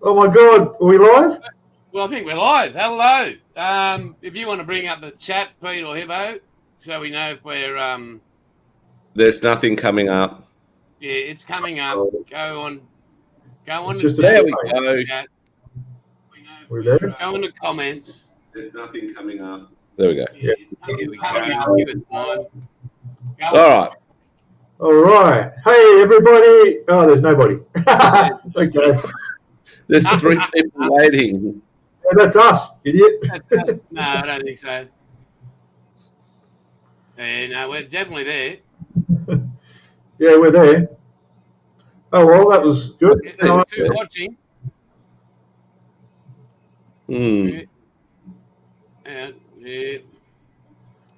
Oh my God, are we live? Well, I think we're live. Hello. If you want to bring up the chat, Pete or Hibbo, so we know if we're... There's nothing coming up. Yeah, it's coming up. Go on. It's just There we go. We're there. Go into comments. There's nothing coming up. There we go. Yeah. Here we go. Give it time. All right. All right. Hey, everybody. Oh, there's nobody. Okay. There's 3 people waiting. Yeah, that's us, idiot. No, I don't think so. No, we're definitely there. Yeah, we're there. Oh, well, that was good. There's 2 watching. Hmm. Yeah.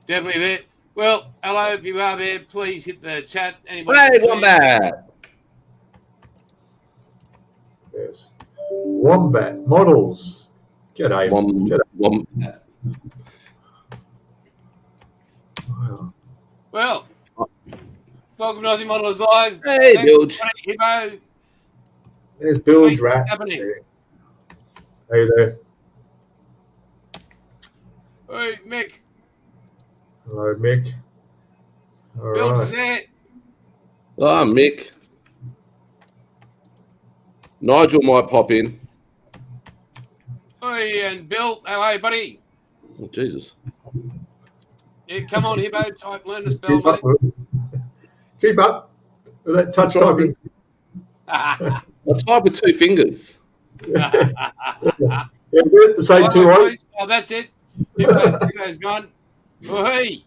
Definitely there. Well, hello, if you are there, please hit the chat. Anybody Hey, Wombat. Yes. Wombat models. G'day. G'day. Wombat. Wow. Well, welcome to Aussie Models Live. Hey, Bilge. Hibbo. There's Bilge Rat. What's happening? Hey there. Hey, Mick. Hello, Mick. All Bill's right. there. Oh, Mick. Nigel might pop in. Hey, and Bill. How are you, buddy? Oh, Jesus. Yeah, come on, Hibbo. Learn to spell, Keep up, mate. keep up with that touch typing. I type with 2 fingers. Yeah, we're at the same 2 eyes. Oh, that's it. Hibbo's gone. Oh, hey.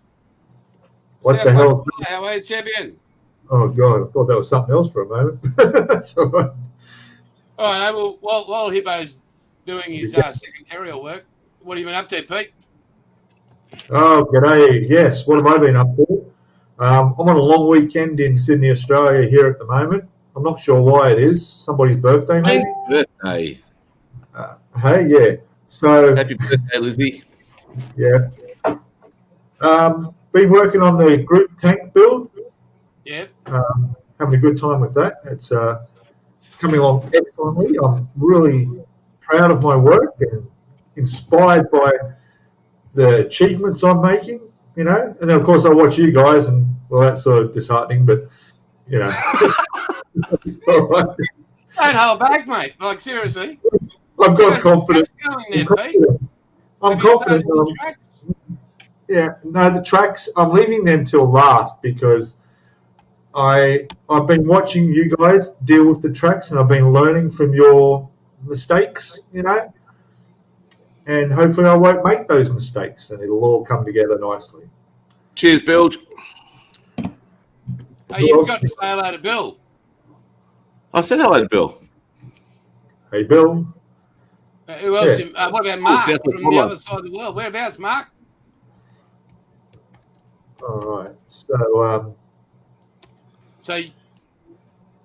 What the hell? How are you, champion? Oh, God. I thought that was something else for a moment. So, All right, no, well, while Hibbo's doing his secretarial work, what have you been up to, Pete? oh, g'day. Yes, what have I been up to? I'm on a long weekend in Sydney, Australia here at the moment. I'm not sure why it is. Somebody's birthday, maybe? Happy birthday. Hey, yeah. So, Happy birthday, Lizzie. yeah. Been working on the group tank build. Yeah. Having a good time with that. It's coming along excellently. I'm really proud of my work and inspired by the achievements I'm making, you know. And then, of course, I watch you guys, and, well, that's sort of disheartening, but, you know. All right. Don't hold back, mate. Like, seriously. I've got confidence. Going there, Pete. I'm Have you confident. started the tracks? Yeah, no, the tracks, I'm leaving them till last because I've been watching you guys deal with the tracks and I've been learning from your mistakes, you know, and hopefully I won't make those mistakes and it'll all come together nicely. Cheers, Bilge. Oh, you forgot to say hello to Bill. I said hello to Bill. Hey, Bill. Who else? Yeah. What about Mark South from the Apollo. other side of the world? Whereabouts, Mark? All right. So, So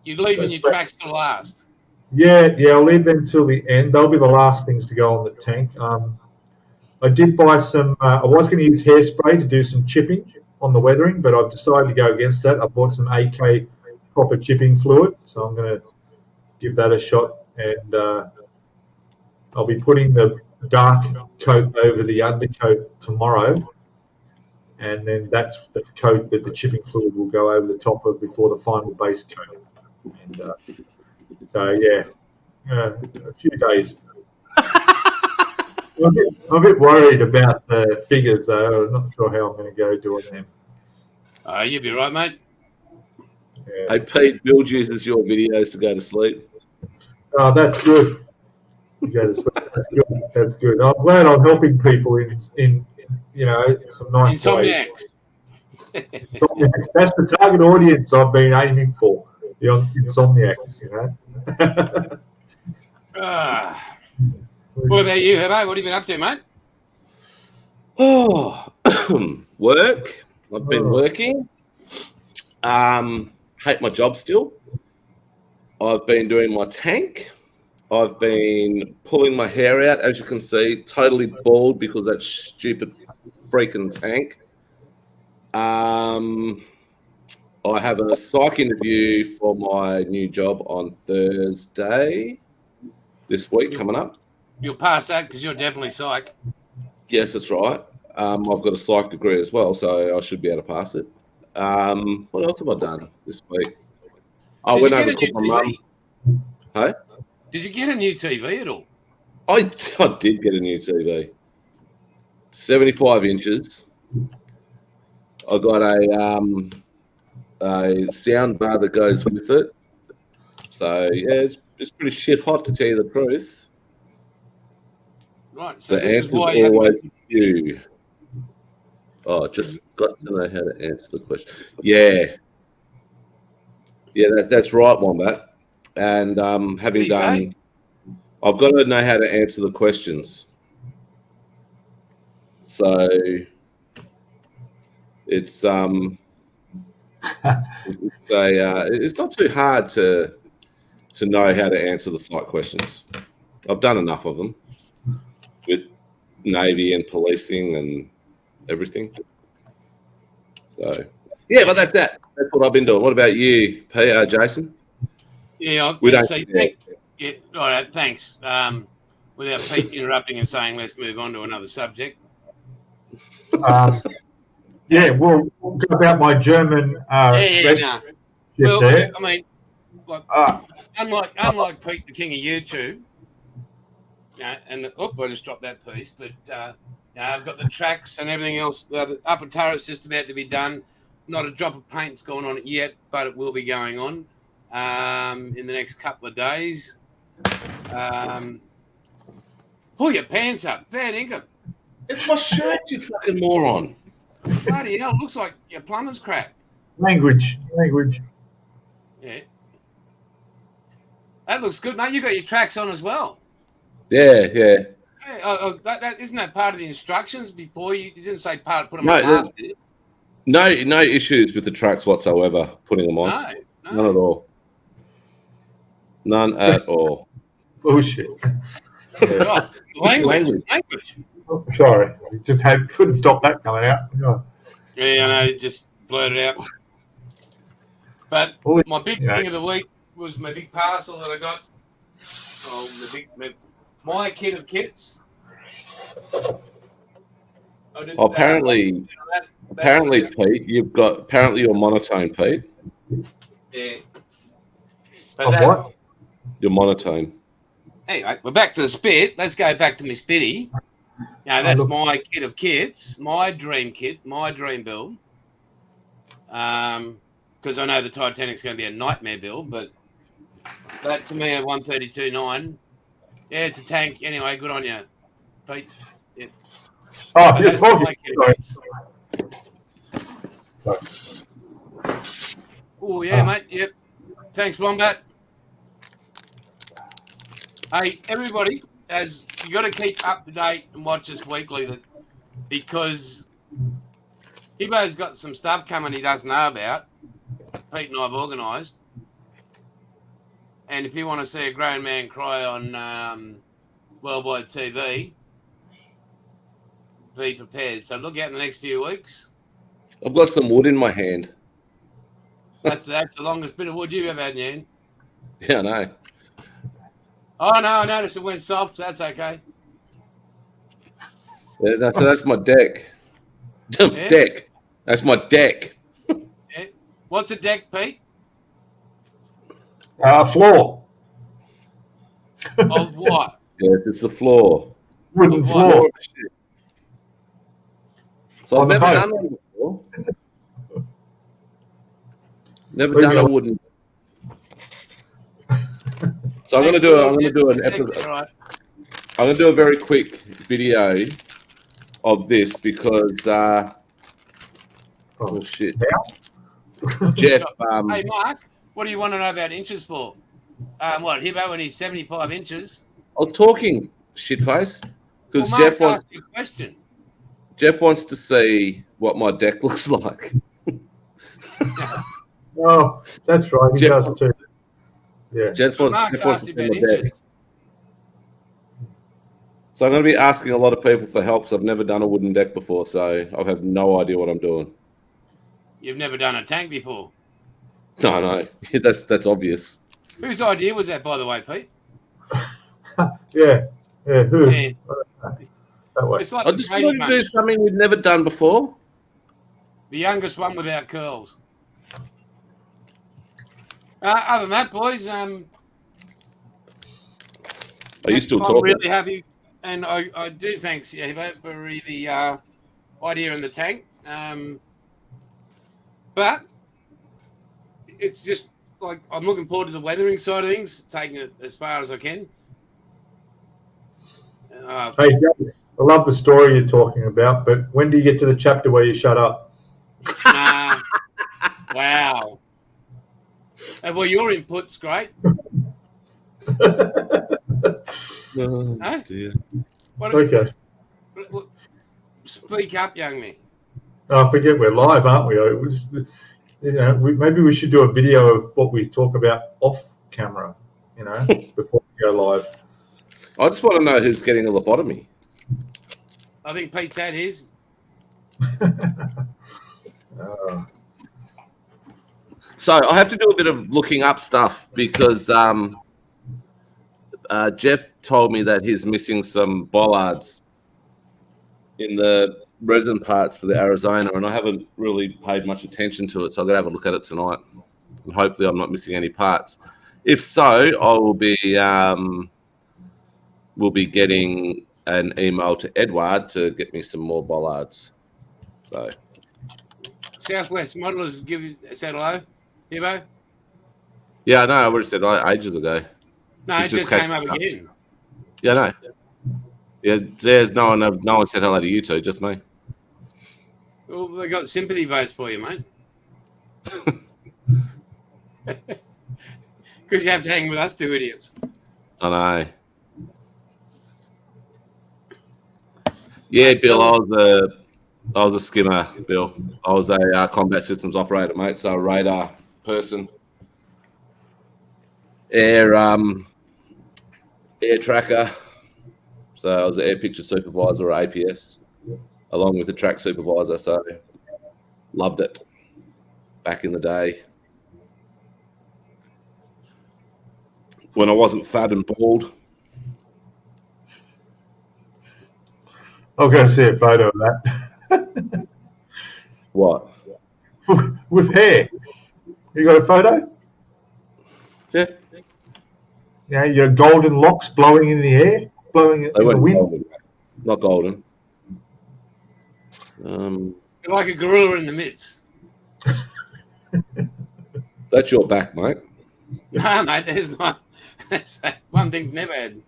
you're leaving your tracks to last. yeah, I'll leave them till the end. They'll be the last things to go on the tank. I did buy some, I was going to use hairspray to do some chipping on the weathering, but I've decided to go against that. I bought some AK proper chipping fluid, so I'm going to give that a shot. And I'll be putting the dark coat over the undercoat tomorrow. And then that's the coat that the chipping fluid will go over the top of before the final base coat. And so, yeah, a few days. I'm a bit worried about the figures, though. I'm not sure how I'm going to go doing them. You'll be right, mate. Yeah. Hey, Pete, Bilge uses your videos to go to sleep. Oh, that's good. You go to sleep. That's good. That's good. I'm glad I'm helping people in you know, some nice ways. Insomniacs. That's the target audience I've been aiming for. The insomniacs, you know. What about you, Hibbo? What have you been up to, mate? Oh, work. I've been working. Hate my job still. I've been doing my tank. I've been pulling my hair out, as you can see, totally bald because that stupid freaking tank. I have a psych interview for my new job on Thursday. this week coming up. You'll pass that because you're definitely psych. Yes, that's right. I've got a psych degree as well, so I should be able to pass it. What else have I done this week? I went over to cook my mum. Hey? Did you get a new TV at all? I did get a new TV. 75 inches. I got a sound bar that goes with it. So yeah, it's pretty shit hot to tell you the truth. Right. So the this is answer's why you always you. Oh, just got to know how to answer the question. Yeah. Yeah, that's right, Wombat. And having done, I've got to know how to answer the questions. So it's it's not too hard to know how to answer the site questions. I've done enough of them with Navy and policing and everything. So yeah, but that's that. That's what I've been doing. What about you, Jason? Yeah, we don't. Yeah, all right. Thanks. Without Pete interrupting and saying, let's move on to another subject. Yeah, we'll go about my German. Well, I mean, like, unlike Pete, the king of YouTube, and I just dropped that piece, but I've got the tracks and everything else. The upper turret's just about to be done. Not a drop of paint's gone on it yet, but it will be going on in the next couple of days. Pull your pants up, fair dinkum. It's my shirt, you fucking moron. Bloody hell, looks like your plumber's cracked. Language. Yeah. That looks good, mate. You got your tracks on as well. Yeah. Hey, isn't that part of the instructions before you didn't say put them on last, did it? No issues with the tracks whatsoever, putting them on. No. None at all. None at all. Bullshit. Oh, language. Oh, sorry, couldn't stop that coming out. Oh. Yeah, I know, just blurted out. But my big thing of the week was my big parcel that I got. Oh, my kit of kits. Apparently, Pete, you're monotone, Pete. Yeah. What? You're monotone. Anyway, we're back to the spit. Let's go back to my spitty. That's my kit of kits, my dream kit, my dream build. Because I know the Titanic's going to be a nightmare build, but that to me at 132.9, yeah, it's a tank. Anyway, good on you, Pete. Yeah. Oh, that's my kit of kits. Oh, yeah, mate. Yep. Thanks, Wombat. Hey, everybody, you got to keep up to date and watch us weekly because Hibbo's got some stuff coming he doesn't know about. Pete and I have organised. And if you want to see a grown man cry on worldwide TV, be prepared. So look out in the next few weeks. I've got some wood in my hand. That's the longest bit of wood you've ever had in your hand. Yeah, I know. Oh, no, I noticed it went soft. That's okay. Yeah, that's my deck. Yeah. Deck. That's my deck. Yeah. What's a deck, Pete? Floor. Of what? Yes, it's the floor. Wooden floor. So I've never done one before. Never done a wooden. So I'm going to do an episode. Right. I'm going to do a very quick video of this because oh shit, Jeff. Hey Mark, what do you want to know about inches for? What Hibbo when he's 75 inches? I was talking shitface because Jeff wants a question. Jeff wants to see what my deck looks like. Oh, that's right. He does too. Yeah. Jeff wants to see my deck. So I'm going to be asking a lot of people for help. So I've never done a wooden deck before, so I have no idea what I'm doing. You've never done a tank before? No, that's obvious. Whose idea was that, by the way, Pete? Yeah. Who? Yeah. That way. It's like I the just Brady wanted to do Bunch, something we've never done before. the youngest one without curls. Other than that, boys, Are you still I'm talking? really happy, and I do thanks Hibbo for the idea in the tank. But it's just like I'm looking forward to the weathering side of things, taking it as far as I can. Hey, James, I love the story you're talking about, but when do you get to the chapter where you shut up? Wow. Well, your input's great. Oh, Huh? dear. Okay. Speak up, young man. I forget we're live, aren't we? It was, maybe we should do a video of what we talk about off camera, before we go live. I just want to know who's getting a lobotomy. I think Pete's had his. So I have to do a bit of looking up stuff because Jeff told me that he's missing some bollards in the resin parts for the Arizona, and I haven't really paid much attention to it, so I'm going to have a look at it tonight, and hopefully I'm not missing any parts. If so, I will be getting an email to Edward to get me some more bollards. So Southwest Modelers give you said hello, Hibbo? yeah, no, I would have said ages ago. No, it just came up again. Yeah, no. Yeah, there's no one said hello to you two, just me. Well, they got sympathy votes for you, mate. Because you have to hang with us two idiots. I know. Yeah, Bill, I was a skimmer, Bill. I was a combat systems operator, mate, so a radar person. Air tracker. So I was an air picture supervisor or APS, along with a track supervisor, so loved it back in the day. When I wasn't fat and bald. I'm going to see a photo of that. What? With hair. You got a photo? Yeah. Yeah, your golden locks blowing in the air, blowing in the wind. Golden. Not golden. Like a gorilla in the midst. That's your back, mate. No, mate, there's not. That's one thing never had.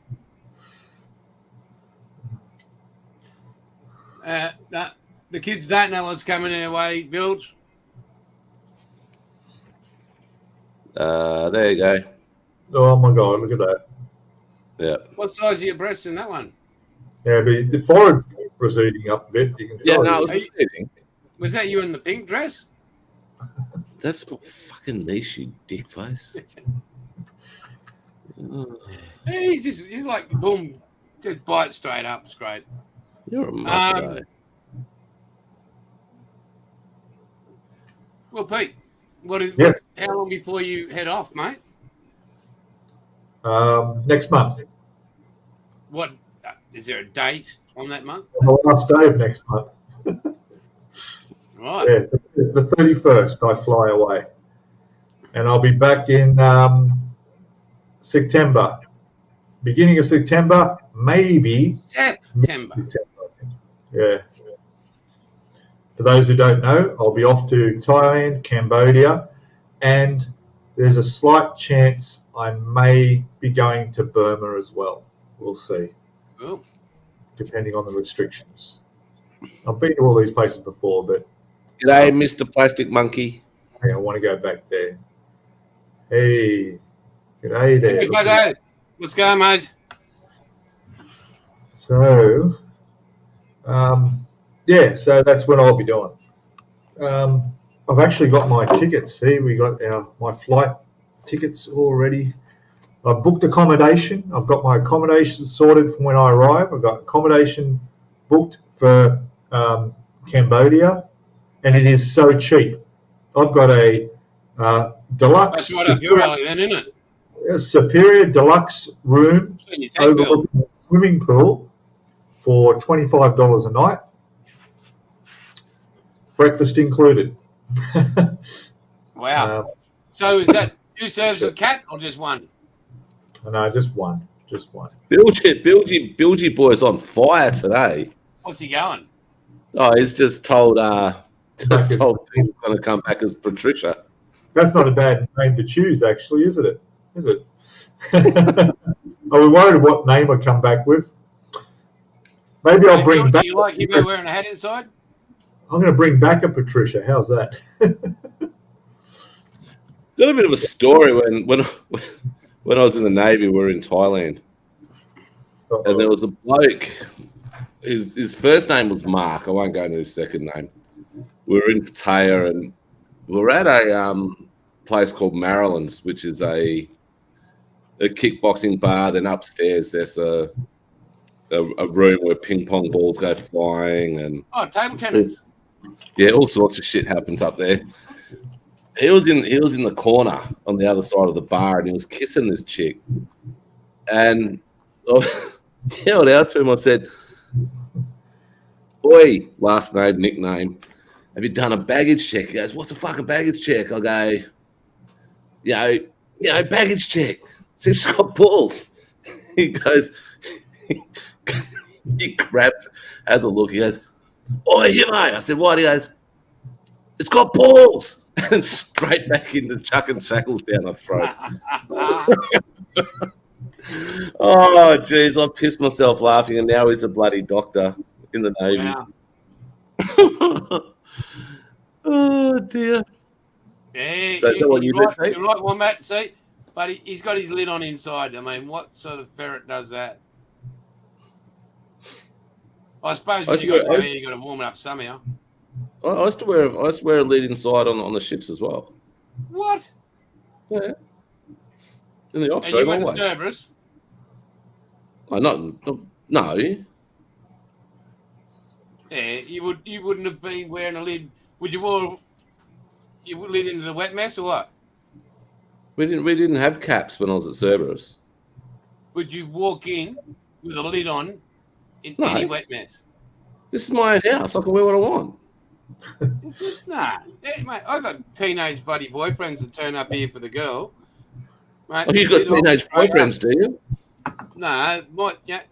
No, the kids don't know what's coming their way, Bilge. There you go. Oh my God! Look at that. Yeah. What size are your breasts in that one? Yeah, but the forehead's receding up a bit. You can tell. Yeah, no, it's receding. Was that you in the pink dress? That's my fucking niche, you dick face. He's like boom, just bite straight up. It's great. You're a mother. Well, Pete, Yes. how long before you head off, mate? Next month. What is there a date on that month? On the last day of next month. Right. Yeah, the 31st, I fly away, and I'll be back in September, beginning of September, maybe September. Yeah. For those who don't know, I'll be off to Thailand, Cambodia, and there's a slight chance I may be going to Burma as well. We'll see. Cool. Depending on the restrictions. I've been to all these places before, but G'day, Mr. Plastic Monkey. I want to go back there. Hey, g'day there. Hey, what's going, mate? So, yeah, so that's what I'll be doing. I've actually got my tickets. See, we got my flight tickets already. I've booked accommodation. I've got my accommodation sorted from when I arrive. I've got accommodation booked for Cambodia, and it is so cheap. I've got a deluxe. That's right up your alley, then, isn't it? A superior deluxe room. So overlooking a swimming pool for $25 a night, breakfast included. Wow. So is that 2 serves of cat or just one? No, just one. Just one. Bilge boy's on fire today. What's he going? Oh, he's just told Pete's going to come back as Patricia. That's not a bad name to choose, actually, is it? Is it? Are we worried what name I come back with? Maybe I'll bring back. Do you like him wearing a hat inside? I'm going to bring back a Patricia. How's that? Got a bit of a story when I was in the Navy. We were in Thailand, and there was a bloke. His first name was Mark. I won't go into his second name. We were in Pattaya, and we were at a place called Maryland's, which is a kickboxing bar. Then upstairs there's a room where ping pong balls go flying and table tennis. Yeah, all sorts of shit happens up there. He was in the corner on the other side of the bar, and he was kissing this chick. And I yelled out to him. I said, "Oi, last name, nickname. Have you done a baggage check?" He goes, "What's a fucking baggage check?" I go, you know, baggage check. So she's got balls. He goes, he grabs, has a look. He goes, "Oi, you mate." I said, "What?" He goes, "It's got balls." And straight back into chucking shackles down her throat. Oh, geez, I pissed myself laughing, and now he's a bloody doctor in the Navy. Wow. Oh, dear. Yeah, so you're right, Wombat. See, but he's got his lid on inside. I mean, what sort of ferret does that? I suppose when you got to warm it up somehow. I used to wear a lid inside on the ships as well. What? Yeah. In the and you went to Cerberus? No. Yeah, you wouldn't have been wearing a lid. Would you wear your lid into the wet mess or what? We didn't have caps when I was at Cerberus. Would you walk in with a lid on in any wet mess? This is my own house. I can wear what I want. Nah, mate. I got teenage buddy boyfriends that turn up here for the girl. Mate, oh, you got teenage boyfriends, do you? No,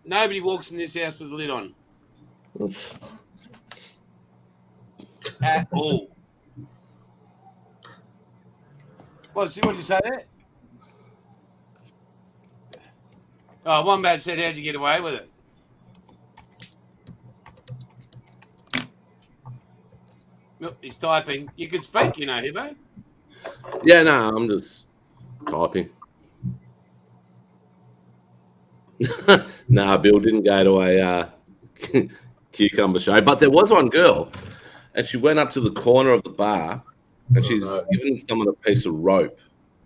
nobody walks in this house with a lid on. At all. What did you say there? Oh, Wombat said, "How'd you get away with it?" Look, he's typing. You can speak, you know, Hibbo. Yeah, no, I'm just typing. Nah, Bill didn't go to a cucumber show, but there was one girl, and she went up to the corner of the bar, and she's given someone a piece of rope,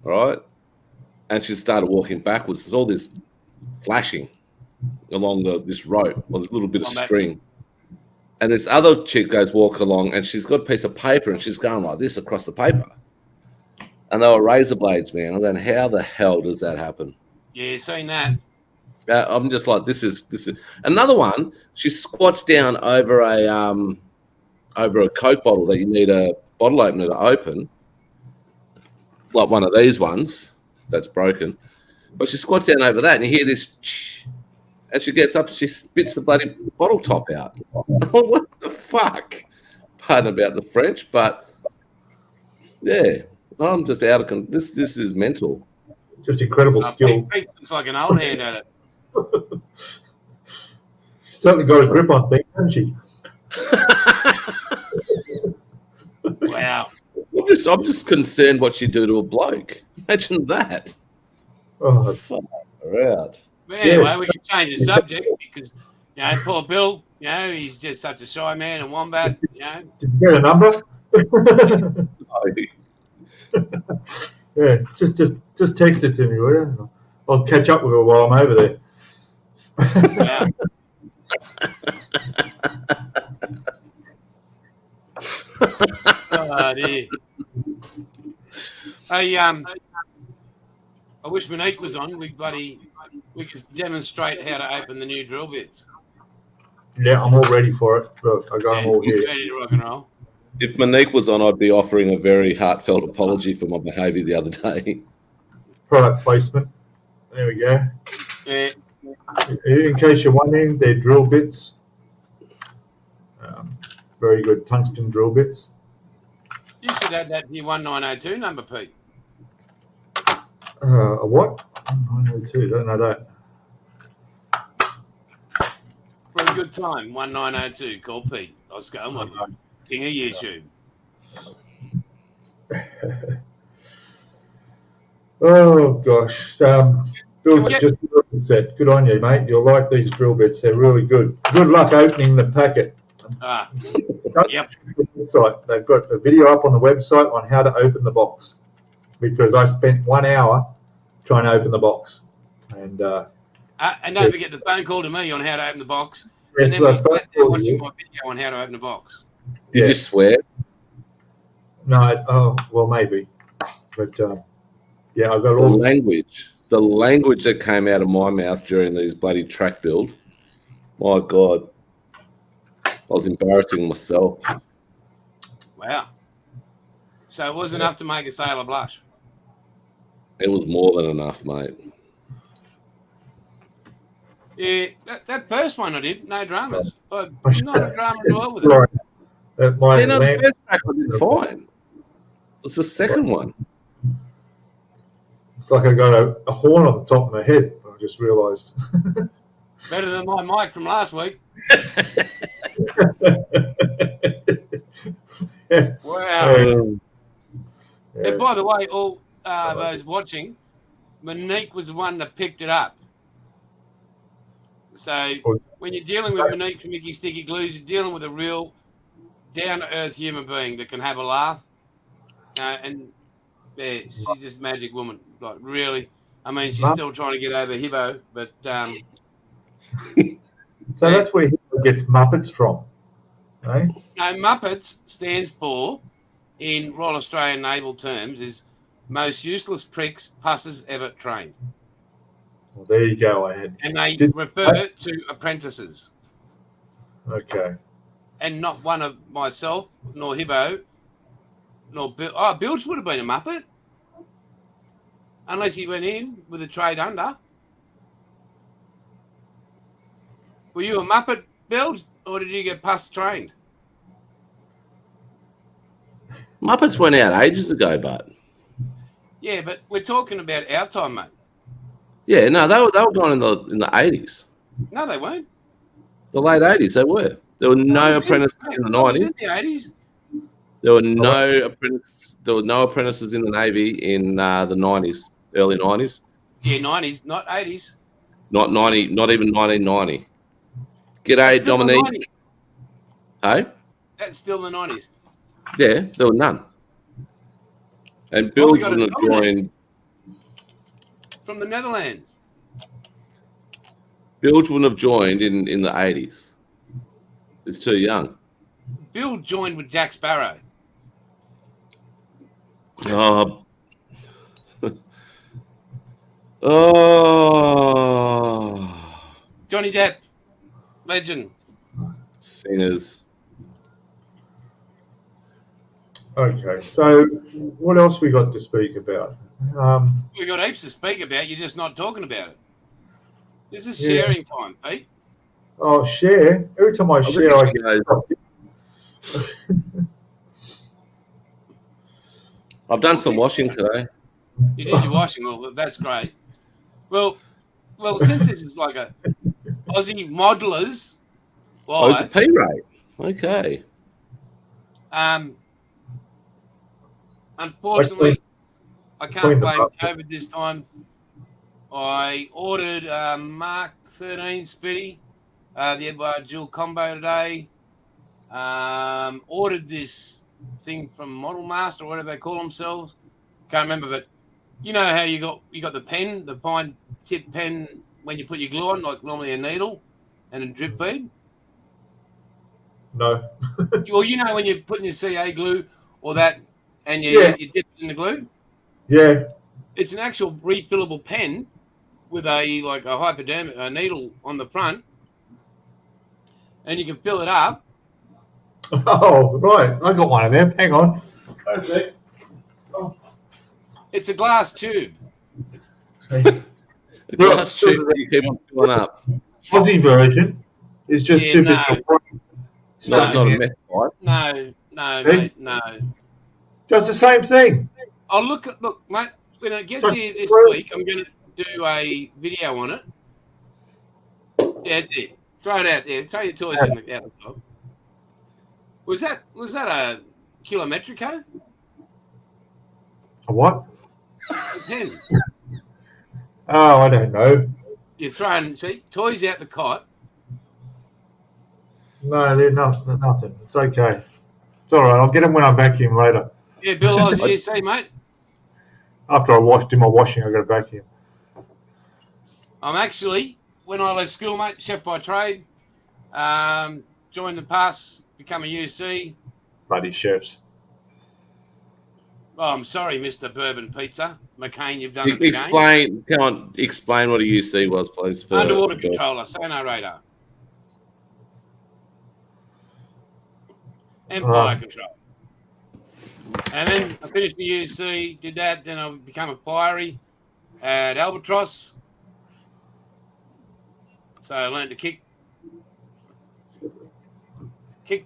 all right? And she started walking backwards. There's all this flashing along this rope, or this little bit of string. And this other chick goes walk along, and she's got a piece of paper, and she's going like this across the paper. And they were razor blades, man. I'm going, how the hell does that happen? Yeah, seen that. I'm just like, this is another one. She squats down over a Coke bottle that you need a bottle opener to open, like one of these ones that's broken. But she squats down over that, and you hear this. And she gets up and she spits the bloody bottle top out. What the fuck? Pardon about the French, but yeah, I'm just out of this. This is mental. Just incredible skill. Pete looks like an old hand at it. She's certainly got a grip on things, hasn't she? Wow. I'm just concerned what she'd do to a bloke. Imagine that. Oh, fuck her out. But anyway, we can change the subject because, you know, poor Bill, you know, he's just such a shy man, and Wombat, you know. Did you get a number? Yeah, just text it to me, will you? I'll catch up with her while I'm over there. Yeah. Oh, dear. I wish Monique was on. We bloody we could demonstrate how to open the new drill bits. Yeah, I'm all ready for it. Look, I got them all here. Ready to rock and roll. If Monique was on, I'd be offering a very heartfelt apology for my behaviour the other day. Product placement. There we go. Yeah. In case you're wondering, they're drill bits. Very good tungsten drill bits. You should add that to your 1902 number, Pete. A what? 902. Don't know that. For a good time, 1902. Call Pete. Oscar, king of YouTube. Oh gosh. Bill, just said, good on you, mate. You'll like these drill bits. They're really good. Good luck opening the packet. Yep. They've got a video up on the website on how to open the box, because I spent 1 hour trying to open the box. And don't forget the phone call to me on how to open the box. Yes, and then we sat there watching my video on how to open the box. Did you swear? No, well, maybe. But yeah, I've got all the language that came out of my mouth during these bloody track build. My God. I was embarrassing myself. Wow. So it was enough to make a sailor blush. It was more than enough, mate. Yeah, that first one I did, no dramas. Not a drama at all with it. Right. The first track I did fine. It's the second one. It's like I got a horn on the top of my head. I just realised. Better than my mic from last week. Wow. Yeah. And by the way, all those watching, Monique was the one that picked it up. So when you're dealing with Monique from Mickey Sticky Glues, you're dealing with a real down-to-earth human being that can have a laugh. And yeah, she's just a magic woman. Like, really. I mean, she's still trying to get over Hibbo, but... So that's where Hibbo gets Muppets from, right? No, Muppets stands for, in Royal Australian Naval terms, is most useless pricks pusses ever trained. Well, there you go. And they refer to apprentices. Okay. And not one of myself, nor Hibbo, nor Bill. Oh, Bilge would have been a Muppet. Unless he went in with a trade under. Were you a Muppet, Bilge, or did you get pus trained? Muppets went out ages ago, but... Yeah, but we're talking about our time, mate. Yeah, no, they were gone in the 80s. No, they weren't. The late 80s, they were. There were no apprentices in the 90s. In the 80s. There were no apprentices in the Navy in the 90s, early 90s. Yeah, 90s, not 80s. Not even 1990. G'day, Dominique. Hey? That's still the 90s. Yeah, there were none. And Bilge wouldn't have joined... From the Netherlands. Bilge wouldn't have joined in the 80s. It's too young. Bill joined with Jack Sparrow. Oh. Johnny Depp. Legend. Singers. Okay, so what else we got to speak about? We got heaps to speak about. You're just not talking about it. This is sharing time, Pete. Oh, share. Every time I share, I get... I've done some washing today. You did your washing. Well, that's great. Well, since this is like a Aussie modelers. Oh, it's a P rate. Okay. Unfortunately, I can't blame COVID this time. I ordered Mark 13 Spitty, the Edward Dual Combo today. Ordered this thing from Model Master or whatever they call themselves. Can't remember, but you know how you got the pen, the fine tip pen when you put your glue on, like normally a needle and a drip bead. No. Well, you know when you're putting your CA glue or that, and you dip it in the glue. Yeah. It's an actual refillable pen with a hypodermic needle on the front, and you can fill it up. Oh, right. I got one of them. Hang on. Okay. Oh. It's a glass tube. The glass tube you keep on filling up. Aussie version is just too big for not a meth pipe. No, mate, no. Does the same thing. Oh, look, mate. When it gets here this week, I'm going to do a video on it. Yeah, that's it. Throw it out there. Throw your toys out the top. Was that a kilometrico? A what? A pen. Oh, I don't know. You're throwing, toys out the cot. No, they're nothing. It's okay. It's all right. I'll get them when I vacuum later. Yeah, Bill, Aussie, you see, mate. After I do my washing, I got to vacuum. I'm actually, when I left school, mate, chef by trade. Joined the pass, become a UC. Bloody chefs. Oh, I'm sorry, Mr. Bourbon Pizza. McCain, you've done it again. Come on, explain what a UC was, please. Underwater controller, sonar radar. And fire control. And then I finished the UC, did that, then I became a fiery at Albatross. So I learned to kick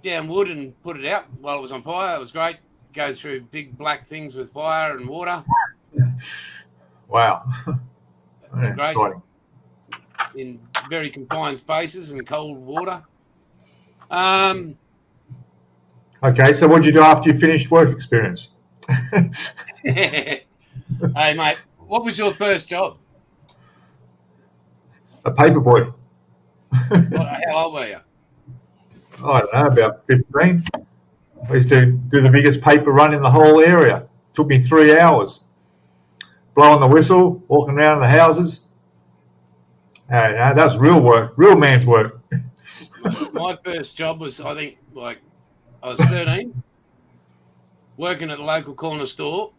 down wood and put it out while it was on fire. It was great. Go through big black things with fire and water. Wow. Great. Exciting. In very confined spaces and cold water. Okay, so what did you do after you finished work experience? Hey, mate, what was your first job? A paper boy. How old were you? I don't know, about 15. I used to do the biggest paper run in the whole area. It took me 3 hours. Blowing the whistle, walking around the houses. That was real work, real man's work. My first job was, I think, I was 13, working at a local corner store,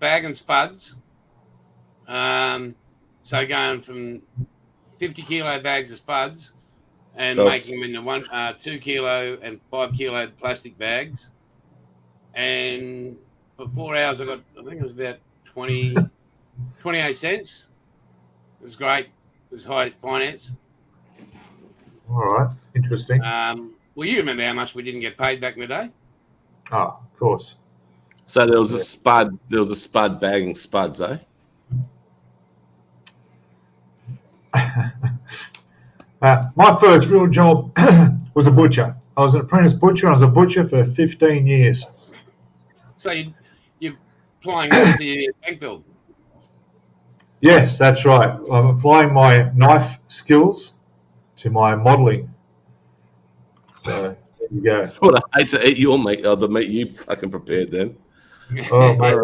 bagging spuds. So going from 50 kilo bags of spuds and making them into 2 kilo and 5 kilo plastic bags. And for 4 hours, I think it was about 28 cents. It was great. It was high finance. All right, interesting. Well, you remember how much we didn't get paid back in the day? Oh, of course. So there was a spud bagging spuds, eh? My first real job was a butcher. I was an apprentice butcher. I was a butcher for 15 years. So you're applying that to your bank bill? Yes, that's right. I'm applying my knife skills to my modelling. So there you go. Well, I hate to eat your meat, the meat you fucking prepared then. Oh, mate.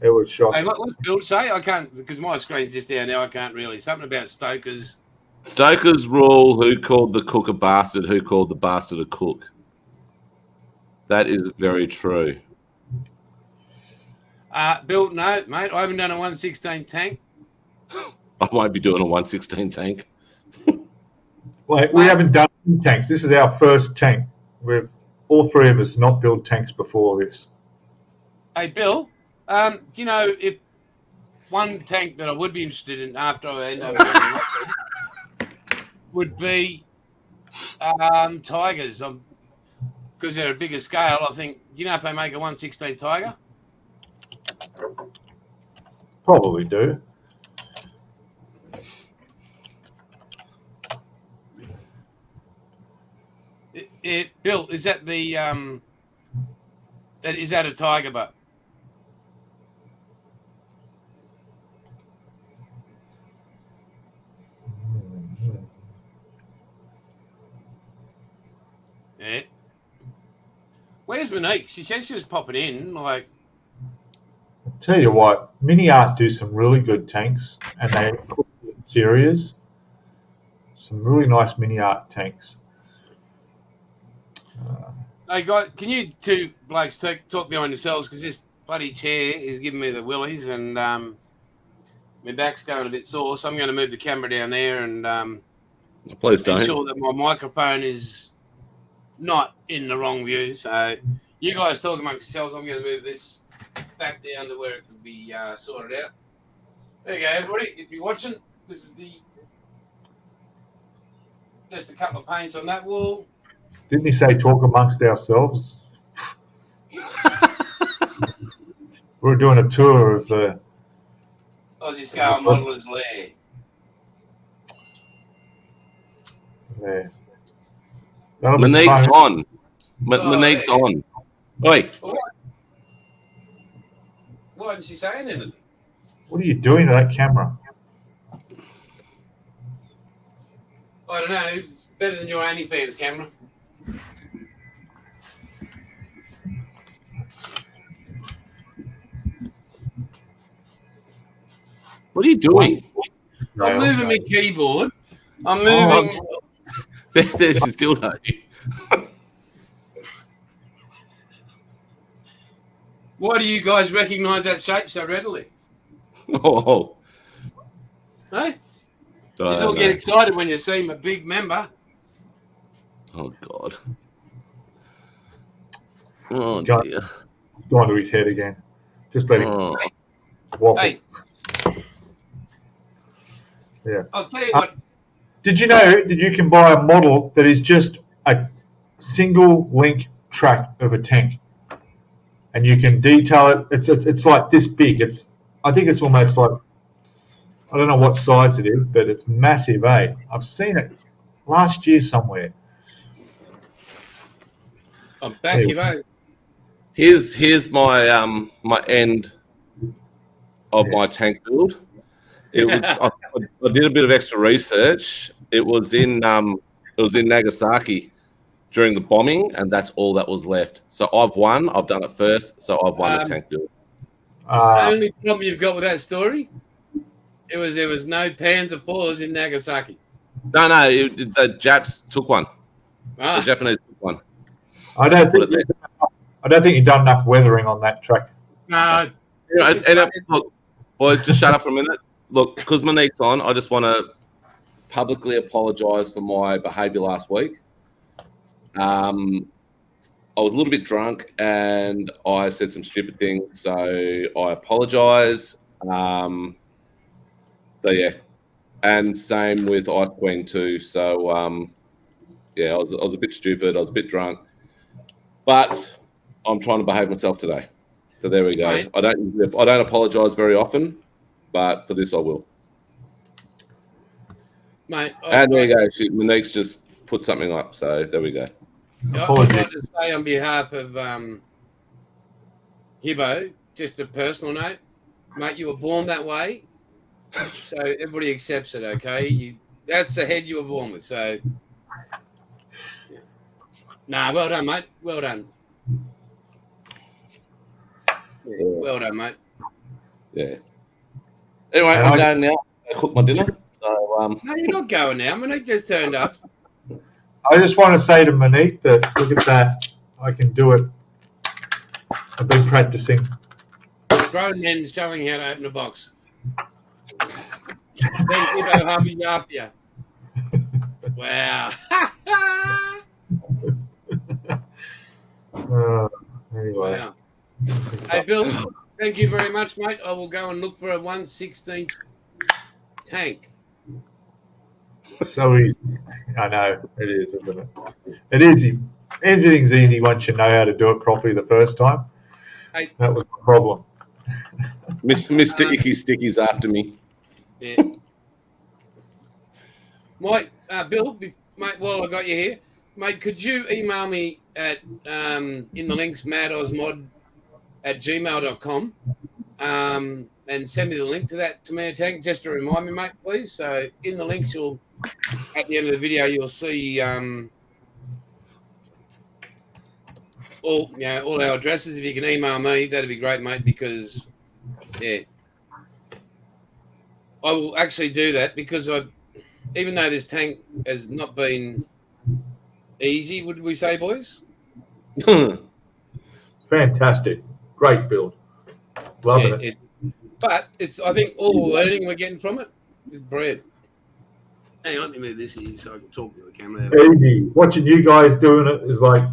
It was shocking. Hey, what's Bill say? I can't, because my screen's just down now. I can't really. Something about Stoker's. Stoker's rule, who called the cook a bastard, who called the bastard a cook. That is very true. Bill, no, mate, I haven't done a 116 tank. I won't be doing a 116 tank. Well, we haven't done tanks. This is our first tank. We've all three of us not built tanks before this. Hey, Bill, do you know if one tank that I would be interested in after I end up would be Tigers? Because they're a bigger scale, I think. Do you know if they make a 116 Tiger? Probably do. Bill, is that is that a Tiger butt? Yeah. Where's Monique? She said she was popping in. Like, I'll tell you what, Mini Art do some really good tanks, and they cook interiors. Some really nice Mini Art tanks. hey, guys, can you two blokes talk behind yourselves? Because this bloody chair is giving me the willies, and my back's going a bit sore, so I'm going to move the camera down there and Please don't. ensure that my microphone is not in the wrong view. So you guys talk amongst yourselves. I'm going to move this back down to where it can be sorted out. There you go, everybody. If you're watching, this is just a couple of paints on that wall. Didn't he say talk amongst ourselves? We're doing a tour of the Aussie Scale Modeller's Lair. there. Monique's on. Monique's on. Oi. Why didn't she say anything? What are you doing to that camera? I don't know. It's better than your OnlyFans camera. What are you doing? I'm moving my keyboard. I'm moving. There's his dildo. Why do you guys recognise that shape so readily? Oh. Hey? You all get excited when you see my big member. Oh, God. Oh, dear. Gone to his head again. Just let him waffle. Hey. Yeah. I'll tell you what. Did you know that you can buy a model that is just a single link track of a tank, and you can detail it? It's like this big. I think it's almost like, I don't know what size it is, but it's massive. I've seen it last year somewhere. I'm back, you. Here's my my end of my tank build. It was I did a bit of extra research. It was in Nagasaki during the bombing, and that's all that was left. So I've won. I've done it first, so I've won the tank build. The only problem you've got with that story, there was no Panzer IVs in Nagasaki. No, the Japs took one. The Japanese took one. I don't think you've done enough weathering on that track. No. Look, boys, just shut up for a minute. Look, because Monique's on, I just want to publicly apologise for my behaviour last week. I was a little bit drunk and I said some stupid things, so I apologise. So yeah, and same with ICEQUEEN too. So yeah, I was a bit stupid. I was a bit drunk, but I'm trying to behave myself today. So there we go. Right. I don't apologise very often, but for this I will. Mate, and there you go. Monique's just put something up. So there we go. I'd like to say on behalf of Hibbo, just a personal note, mate, you were born that way, so everybody accepts it, okay? That's the head you were born with, so... Yeah. Nah, well done, mate. Well done. Yeah, well done, mate. Yeah. Anyway, I'm going now. I cook my dinner. So, No, you're not going now. Monique just turned up. I just want to say to Monique that, look at that, I can do it. I've been practicing. Grown men showing how to open a box. Then Hibbo hubby's after you. Wow. Anyway. Wow. Hey, Bill, thank you very much, mate. I will go and look for a 1/16 tank. So easy. I know, it is, isn't it? It is. Everything's easy once you know how to do it properly the first time. Hey. That was the problem. Mr. Icky Sticky's after me. Yeah. Mike, Bill, mate, while I got you here, mate, could you email me at in the links madosmod@gmail.com and send me the link to that Tamir tank just to remind me, mate, please. So in the links, at the end of the video, you'll see all our addresses. If you can email me, that'd be great, mate, because yeah, I will actually do that because even though this tank has not been easy, would we say, boys? Fantastic. Great build. Loving it. But it's, I think, all the learning we're getting from it is brilliant. Hang on, let me move this here so I can talk to the camera. Easy. Watching you guys doing it is like,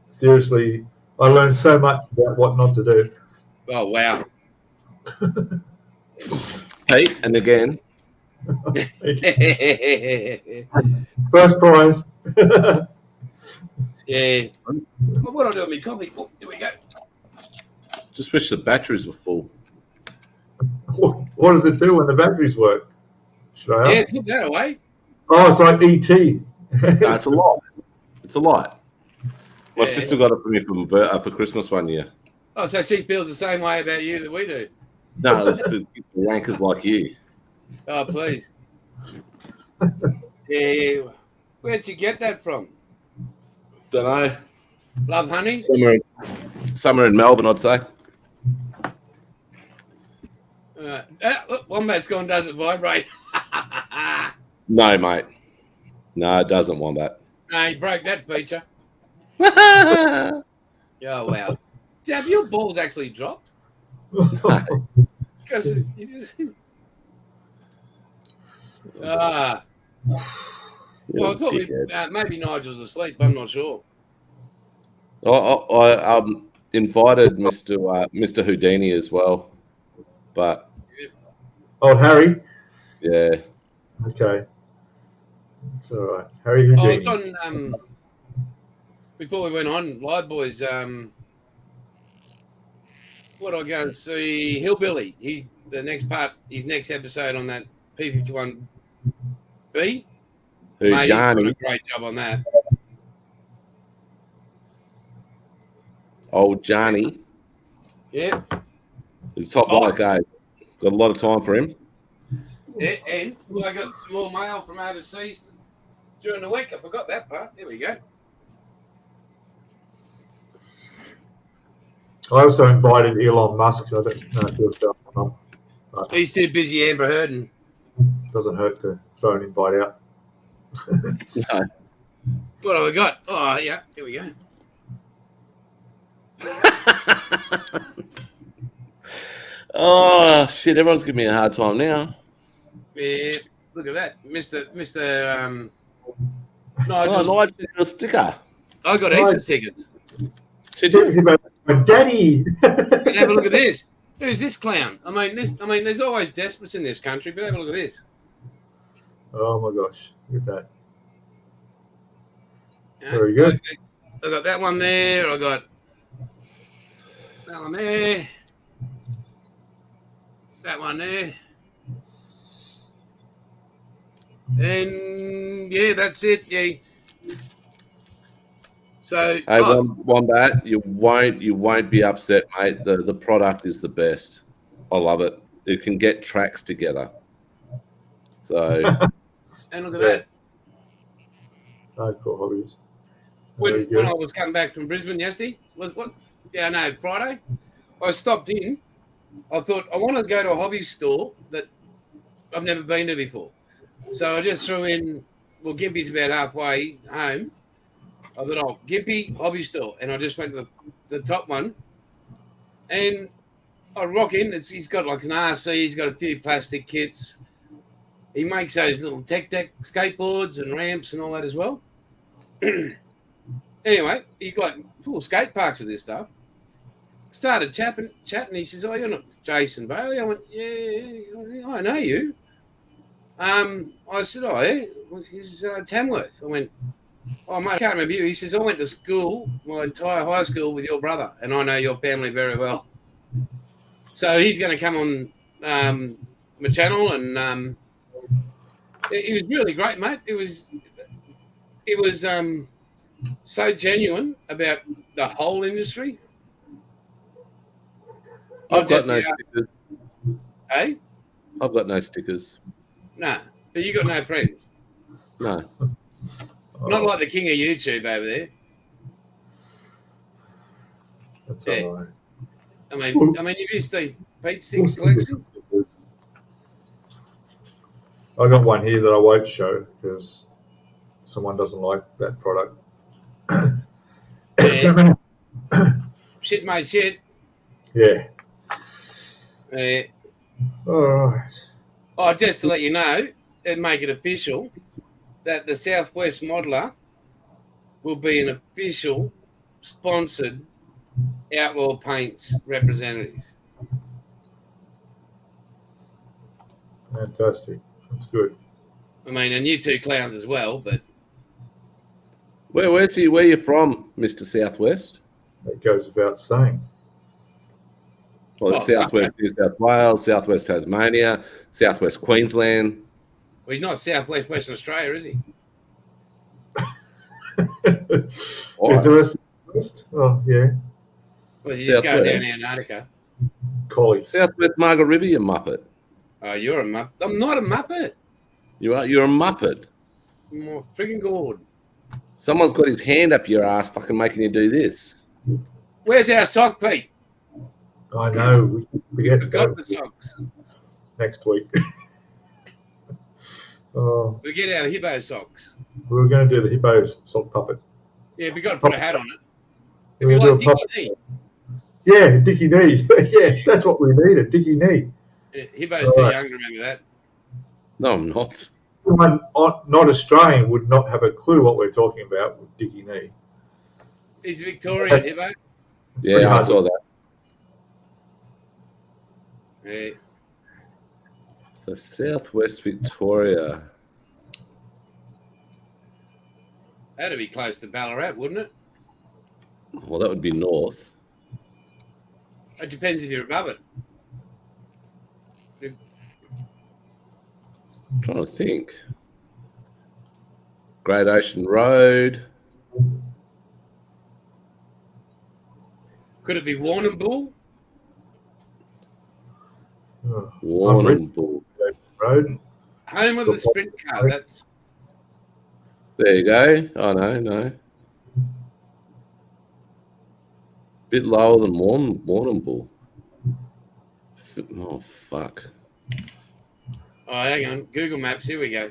seriously, I learned so much about what not to do. Oh, wow. Hey, and again. First prize. Yeah. Well, what do I do with my coffee? Oh, here we go. Just wish the batteries were full. What does it do when the batteries work? Should I Yeah, ask? put that away. Oh, it's like ET. No, it's a light. It's a light. My Yeah. sister got it for me for Christmas one year. Oh, so she feels the same way about you that we do. No, it's to wankers like you. Oh, please. Yeah. Where'd you get that from? Don't know. Love honey? Somewhere in Melbourne, I'd say. Look, Wombat's gone, does it vibrate? No, mate. No, it doesn't want that. No, he broke that feature. Oh, wow. So have your balls actually dropped? Because well, I thought maybe Nigel's asleep. I'm not sure. I invited Mr. Houdini as well, but Oh, Harry. yeah. Okay. It's all right. Harry Houdini. I was on before we went on live, boys. What I go and see Hillbilly. His next episode on that P51B. Mate, he's done a great job on that. Old Johnny. Yeah. He's top bloke, eh? Got a lot of time for him. Yeah, and I got some more mail from overseas during the week. I forgot that part. There we go. I also invited Elon Musk. I don't know if you've done or not. He's too busy Amber Hearding. Doesn't hurt to throw an invite out. No. What have we got? Oh, yeah. Here we go. Oh shit! Everyone's giving me a hard time now. Yeah, look at that, Mister Nigel, Nigel. a sticker. I got heaps of tickets. Daddy. And have a look at this. Who's this clown? I mean, there's always despots in this country, but have a look at this. Oh my gosh! Look at that. Yeah, Very good. I got that one there. I got that one there. That one there. And yeah, that's it. Yeah. So Hey, Wombat, you won't be upset, mate. The product is the best. I love it. It can get tracks together. So and look at that. Oh, cool hobbies. When I was coming back from Brisbane yesterday, Friday, I stopped in. I thought I want to go to a hobby store that I've never been to before. So I just threw in, well, Gimpy's about halfway home. I thought, oh, Gimpy, hobby store. And I just went to the top one. And I rock in. He's got like an RC. He's got a few plastic kits. He makes those little tech deck skateboards and ramps and all that as well. Anyway, he got full skate parks with this stuff. Started chatting. He says, "Oh, you're not Jason Bailey." I went, "Yeah, I know you." I said, "Oh, yeah." This is Tamworth. I went, "Oh, mate, I can't remember you." He says, "I went to school, my entire high school, with your brother, and I know your family very well." So he's going to come on my channel, and it was really great, mate. It was so genuine about the whole industry. I've got no stickers. Hey? I've got no stickers. Nah, but you got no friends. No. Not like the king of YouTube over there. That's Yeah. all right. I mean, you've seen Pete's sticker collection. I got one here that I won't show because someone doesn't like that product. Yeah. Shit, mate, shit. Yeah. All right. Oh, just to let you know and make it official that the Southwest Modeller will be an official sponsored Outlaw Paints representative. Fantastic. That's good. I mean, and you two clowns as well, but Where you from, Mr. Southwest? That goes without saying. Well, Southwest New South Wales, Southwest Tasmania, Southwest Queensland. Well, he's not Southwest Western Australia, is he? Is there a Southwest? Oh, yeah. Well, you just go down Antarctica. Collie. Southwest Margaret River, you muppet. Oh, you're a muppet. I'm not a muppet. You're a muppet. I'm a frigging gourd. Someone's got his hand up your ass fucking making you do this. Where's our sock, Pete? I know. We got the socks. Next week. Oh, We get our hibbo socks. we were going to do the hippo sock puppet. Yeah, we got to put a hat on it. We're It'd be gonna like do a Dickie puppet. Yeah, Dickie Knee. Yeah, that's what we needed, Dickie Knee. Knee. Hibbo's too young to remember that. No, I'm not. Someone not Australian would not have a clue what we're talking about with Dickie Knee. He's Victorian, Hibbo. Yeah, I saw that. Yeah. So Southwest Victoria. That'd be close to Ballarat, wouldn't it? Well, that would be north. It depends if you're above it. I'm trying to think. Great Ocean Road. Could it be Warrnambool? Oh, Warrnambool. Road. Home of the sprint car. That's There you go. Oh, no. Bit lower than Warrnambool. Oh, fuck. oh, hang on. Google Maps. Here we go.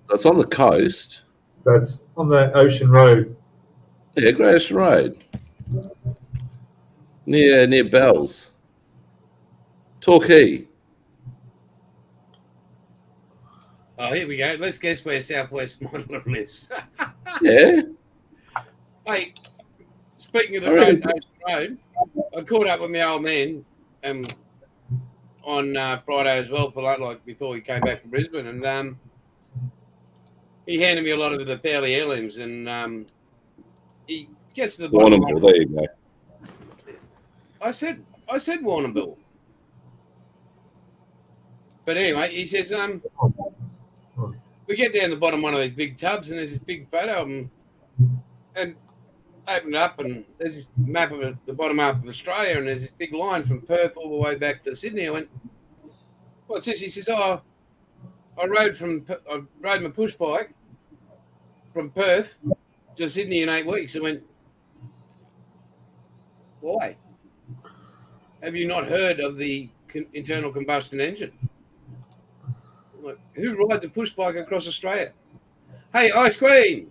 So it's on the coast. That's on the Ocean Road. Yeah, Great Ocean Road. Near Bells. Torquay. Oh, here we go. Let's guess where Southwest Modeller lives. Yeah. Hey, speaking of the road, Ocean Road, I caught up with my old man on Friday as well, like before he came back from Brisbane, and he handed me a lot of the family heirlooms, and he gets to the bottom. Warrnambool, there you go. I said Warrnambool. But anyway, he says, we get down the bottom of one of these big tubs, and there's this big photo of him, and open it up, and there's this map of the bottom half of Australia, and there's this big line from Perth all the way back to Sydney. I went, what's this? He says, oh, I rode my push bike from Perth to Sydney in 8 weeks. I went, why? Have you not heard of the internal combustion engine? I'm like, who rides a push bike across Australia? Hey, ICEQUEEN!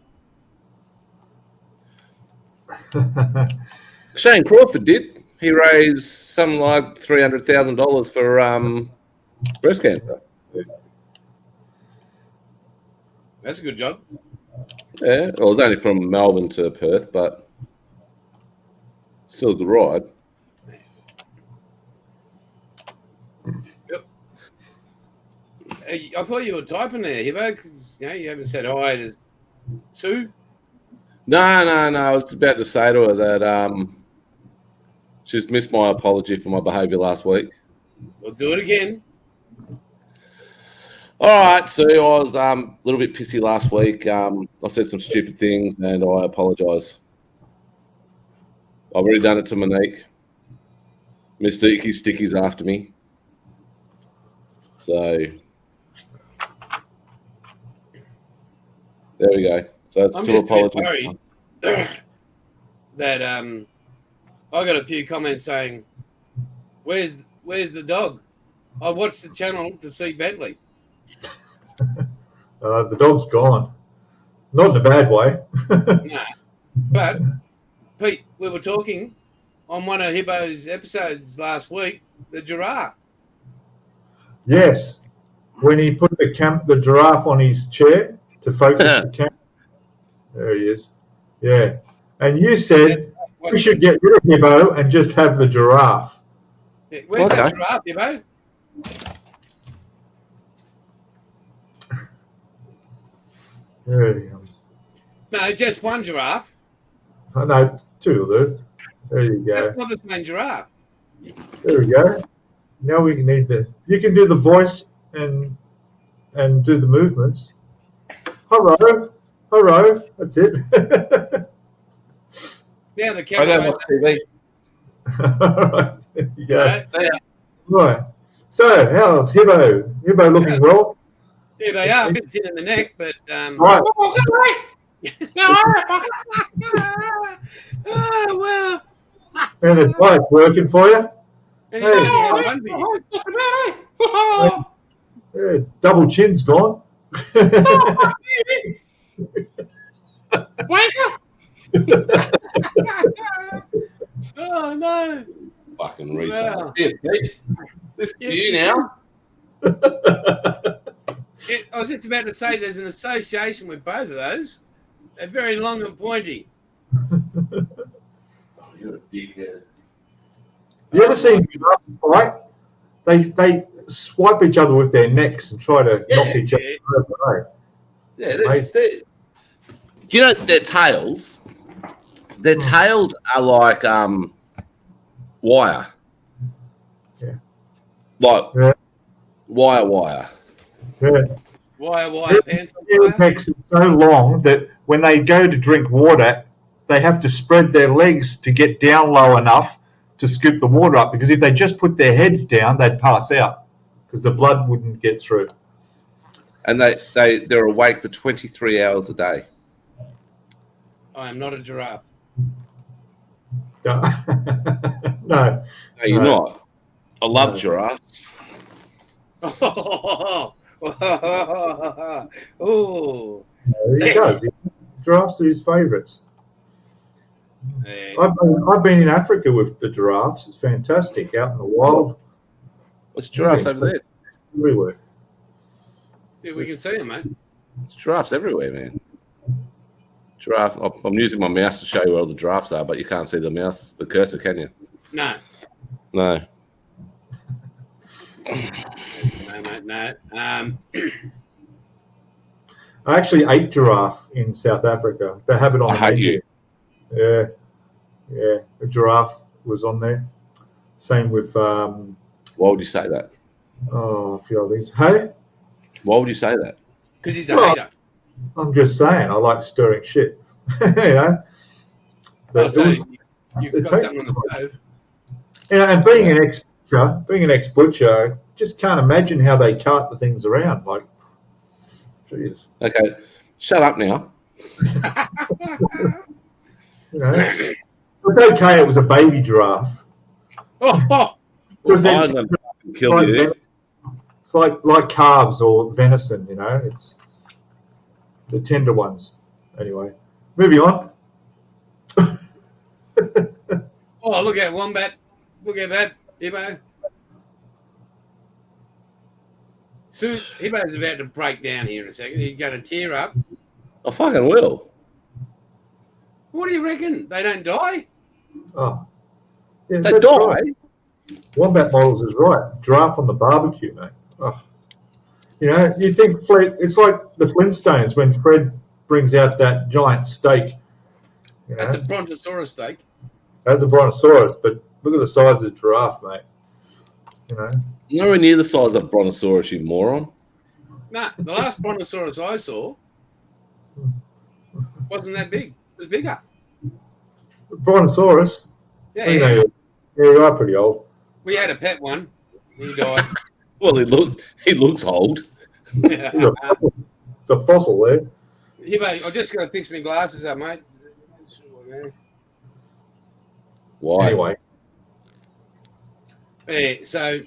Shane Crawford did. He raised something like $300,000 for breast cancer. That's a good job. Yeah, well, it was only from Melbourne to Perth, but still a good ride. Yep. I thought you were typing there, Hibbo, because you haven't said hi to Sue. No. I was about to say to her that she's missed my apology for my behaviour last week. We'll do it again. All right, Sue, I was a little bit pissy last week. I said some stupid things, and I apologise. I've already done it to Monique. Mr. Icky Sticky's after me. So there we go. So that's two apologies. That I got a few comments saying, "Where's the dog?" I watched the channel to see Bentley. The dog's gone. Not in a bad way. No. But Pete, we were talking on one of Hibbo's episodes last week, the giraffe. Yes, when he put the giraffe on his chair to focus the camera. There he is. Yeah. And you said we should get rid of Hibbo and just have the giraffe. Yeah, where's that giraffe, Hibbo? There he comes. No, just one giraffe. Oh, no, two will do. There you go. That's not the same giraffe. There we go. Now we need you can do the voice and do the movements. Hello, hello. That's it. Yeah, the camera. I don't watch TV. All right, there you go. Right. So, how's Hibbo? Hibbo looking well? Yeah, they are a bit thin in the neck, but right. Oh well. And the diet's working for you? Hey. Double chin's gone. Wake up! Oh no! Fucking retard. Wow. This is you now. I was just about to say there's an association with both of those. They're very long and pointy. Oh, you're a dickhead. You ever seen giraffes fight? They swipe each other with their necks and try to knock each other over. Yeah, do you know their tails? Their tails are like wire. Yeah. Like wire. Yeah. Wire, pants on Their fire. necks are so long that when they go to drink water, they have to spread their legs to get down low enough to scoop the water up, because if they just put their heads down, they'd pass out because the blood wouldn't get through. And they're awake for 23 hours a day. I am not a giraffe. No. No, you're not. I love giraffes. Oh. He does. Giraffes are his favourites. I've been in Africa with the giraffes. It's fantastic, out in the wild. What's giraffes over there? Everywhere. Yeah, we can see them, mate. It's giraffes everywhere, man. Giraffe. I'm using my mouse to show you where all the giraffes are, but you can't see the mouse, the cursor, can you? No. No. No, mate, no. I actually ate giraffe in South Africa. They have it on the menu. Yeah. A giraffe was on there. Same with. Why would you say that? Oh, a few of these. Hey. Why would you say that? Because he's a hater. I'm just saying, I like stirring shit. You know. But you've got something on the stove. Yeah, and being an ex-butcher, I just can't imagine how they cart the things around. Like, jeez. Okay, shut up now. You know, it's okay. It was a baby giraffe. Oh, Because I'm gonna kill you. It's like calves or venison. You know, it's the tender ones. Anyway, moving on. Oh, look at wombat. Look at that, Hibbo. So Hibbo's about to break down here in a second. He's going to tear up. I fucking will. What do you reckon? They don't die? Oh, yeah, They that's die. right. Wombat models is right. Giraffe on the barbecue, mate. Oh. You know, you think it's like the Flintstones when Fred brings out that giant steak. You know? That's a brontosaurus steak. That's a brontosaurus, but look at the size of the giraffe, mate. You know. Nowhere near the size of brontosaurus, you moron. Nah, the last brontosaurus I saw wasn't that big. It was bigger. Brontosaurus. Yeah, You know, you are pretty old. We had a pet one. He died. Well, he looks old. It's a fossil there. Hibbo, I just got to fix my glasses up, mate. Why? Anyway. Yeah, so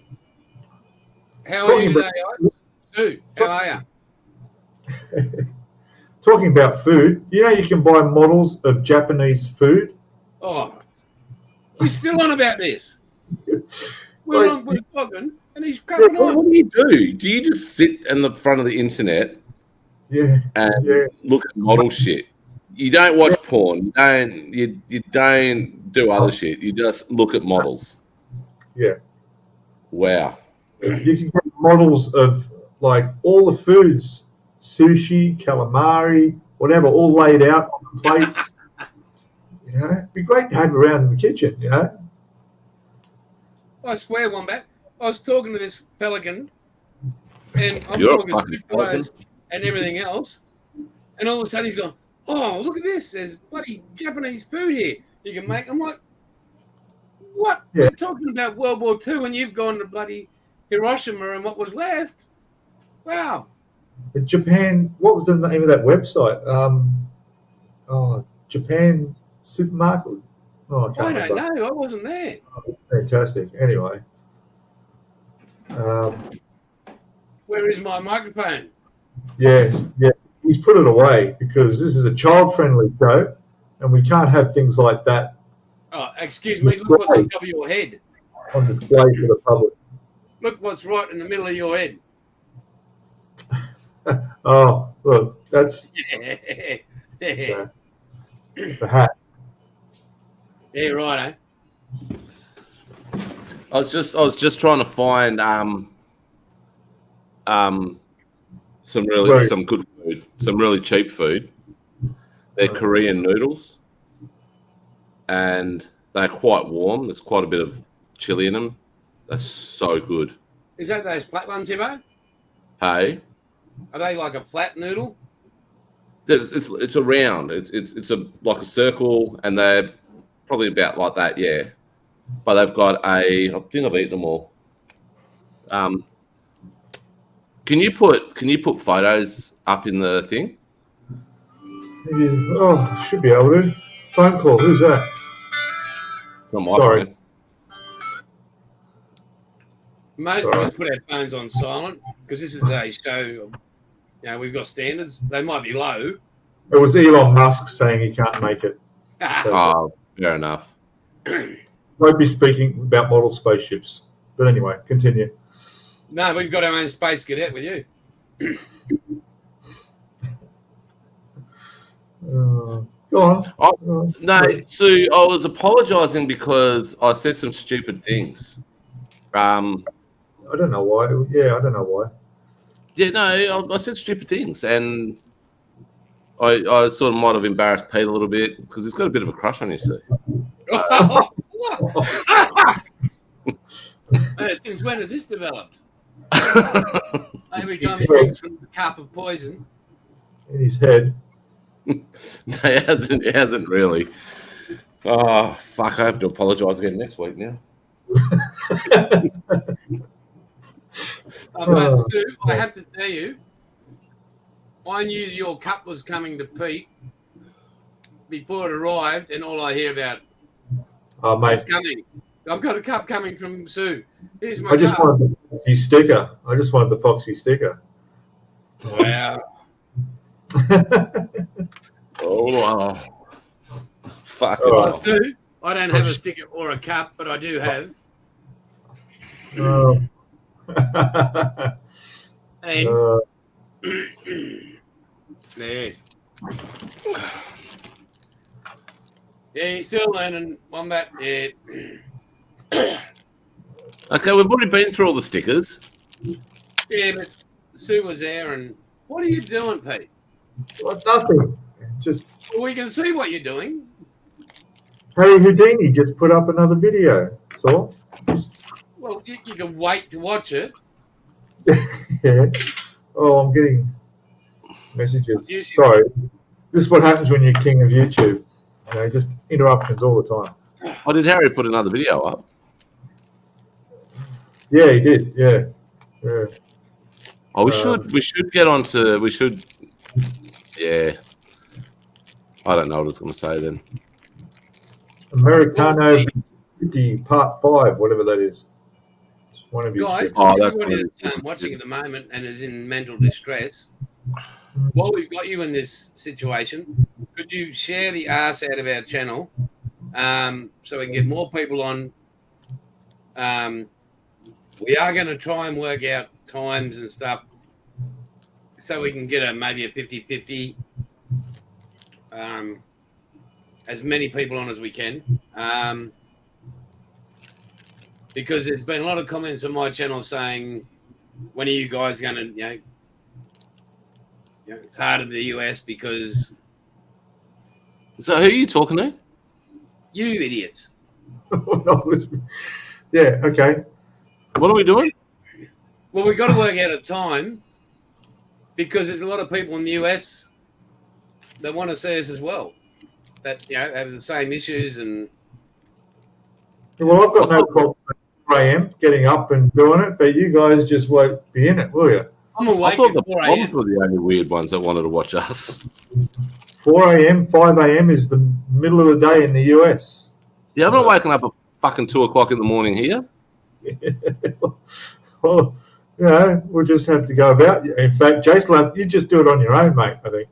how are you today, guys? Sue, how are you? Talking about food, you know you can buy models of Japanese food. Oh, you're still on about this? We're talking. And he's cracking on. What do you do? Do you just sit in the front of the internet and look at model shit? You don't watch porn. You don't do other shit. You just look at models. Yeah. Wow. You can get models of like all the foods, sushi, calamari, whatever, all laid out on the plates. You know, it'd be great to have around in the kitchen, you know. I swear, Wombat, I was talking to this pelican, and I'm You're talking to clothes and everything else, and all of a sudden he's going, "Oh, look at this! There's bloody Japanese food here. You can make." I'm like, "What? Yeah. We're talking about World War II, and you've gone to bloody Hiroshima and what was left? Wow." But Japan, what was the name of that website? Japan Supermarket. Oh, I can't remember. Don't know. I wasn't there. Oh, fantastic. Anyway. Where is my microphone? Yes. He's put it away because this is a child-friendly show, and we can't have things like that. Oh, excuse me. Look what's on top of your head. On display for the public. Look what's right in the middle of your head. Oh, look, that's Yeah. the hat. Yeah, right, I was just trying to find some good food, some really cheap food. They're Korean noodles, and they're quite warm. There's quite a bit of chili in them. They're so good. Is that those flat ones, Hibbo? Hey, are they like a flat noodle? It's a round. It's like a circle, and they're probably about like that, yeah. But they've got I think I've eaten them all. Can you put photos up in the thing? Oh, should be able to. Phone call. Who's that? Sorry. Most of us put our phones on silent because this is a show. You know, we've got standards. They might be low. It was Elon Musk saying he can't make it. Oh, fair enough. Won't be speaking about model spaceships. But anyway, continue. No, we've got our own space cadet with you. Go on. No, Sue, I was apologising because I said some stupid things. I don't know why. Yeah, I don't know why. Yeah, no, I said stupid things, and I sort of might have embarrassed Pete a little bit because he's got a bit of a crush on you, Sue. Since when has this developed? Every time he drinks from the cup of poison. In his head. No, it hasn't really. Oh, fuck, I have to apologise again next week now. But Sue, I have to tell you, I knew your cup was coming to Pete before it arrived, and all I hear about it's coming. I've got a cup coming from Sue. Here's my cup. I just wanted the Foxy sticker. Wow. Oh, fuck it. Well, Sue, I don't have a sticker or a cup, but I do have. And there. Yeah, you're still learning, Wombat. Yeah. Okay, we've already been through all the stickers. Yeah, but Sue was there, and what are you doing, Pete? Well, nothing. Just. Well, we can see what you're doing. Hey, Houdini just put up another video. So. Well, you can wait to watch it. Yeah. Oh, I'm getting messages. Sorry. This is what happens when you're king of YouTube. You know, just interruptions all the time. Oh, did Harry put another video up? Yeah, he did. Yeah. Oh, we should get onto. We should. Yeah. I don't know what I was going to say then. Americano Part 5, whatever that is. One of you. Guys, everybody that's watching at the moment and is in mental distress, while we've got you in this situation, could you share the arse out of our channel so we can get more people on We are going to try and work out times and stuff so we can get maybe a 50-50. As many people on as we can. Because there's been a lot of comments on my channel saying, when are you guys going to, it's hard in the US because... So who are you talking to? You idiots. Not listening. Yeah, okay. What are we doing? Well, we've got to work out a time because there's a lot of people in the US that want to see us as well, that have the same issues. And well, I've got no problem at 4 a.m. getting up and doing it, but you guys just won't be in it, will you? I'm awake I thought at the 4 Bombs a.m. were the only weird ones that wanted to watch us. 4 a.m., 5 a.m. is the middle of the day in the US. Yeah, I'm not waking up at fucking 2 o'clock in the morning here. Well, we'll just have to go about. In fact, Jason, you just do it on your own, mate, I think.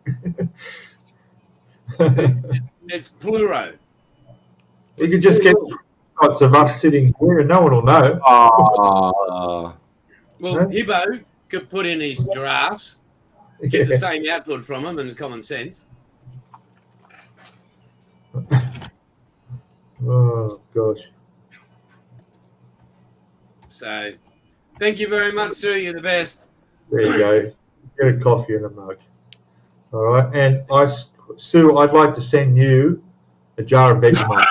It's plural. You could just get shots of us sitting here and no one will know. Well, Hibbo could put in his giraffes, get the same output from them and common sense. Oh, gosh. So, thank you very much, Sue. You're the best. There you go. Get a coffee and a mug. All right. And Sue, I'd like to send you a jar of Vegemite.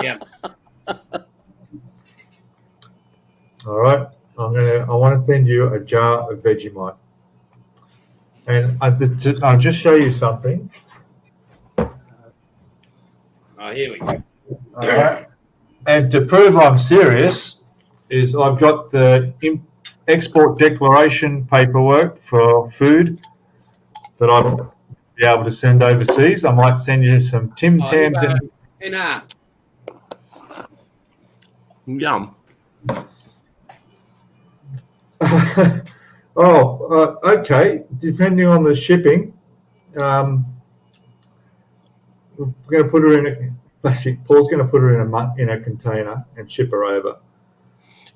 Yeah. All right. I want to send you a jar of Vegemite. And I'll just show you something. Oh, here we go. All right. And to prove I'm serious, is I've got the export declaration paperwork for food that I'll be able to send overseas. I might send you some Tim Tams. Yum. Okay. Depending on the shipping, we're going to put her in a. Paul's going to put her in a container and ship her over.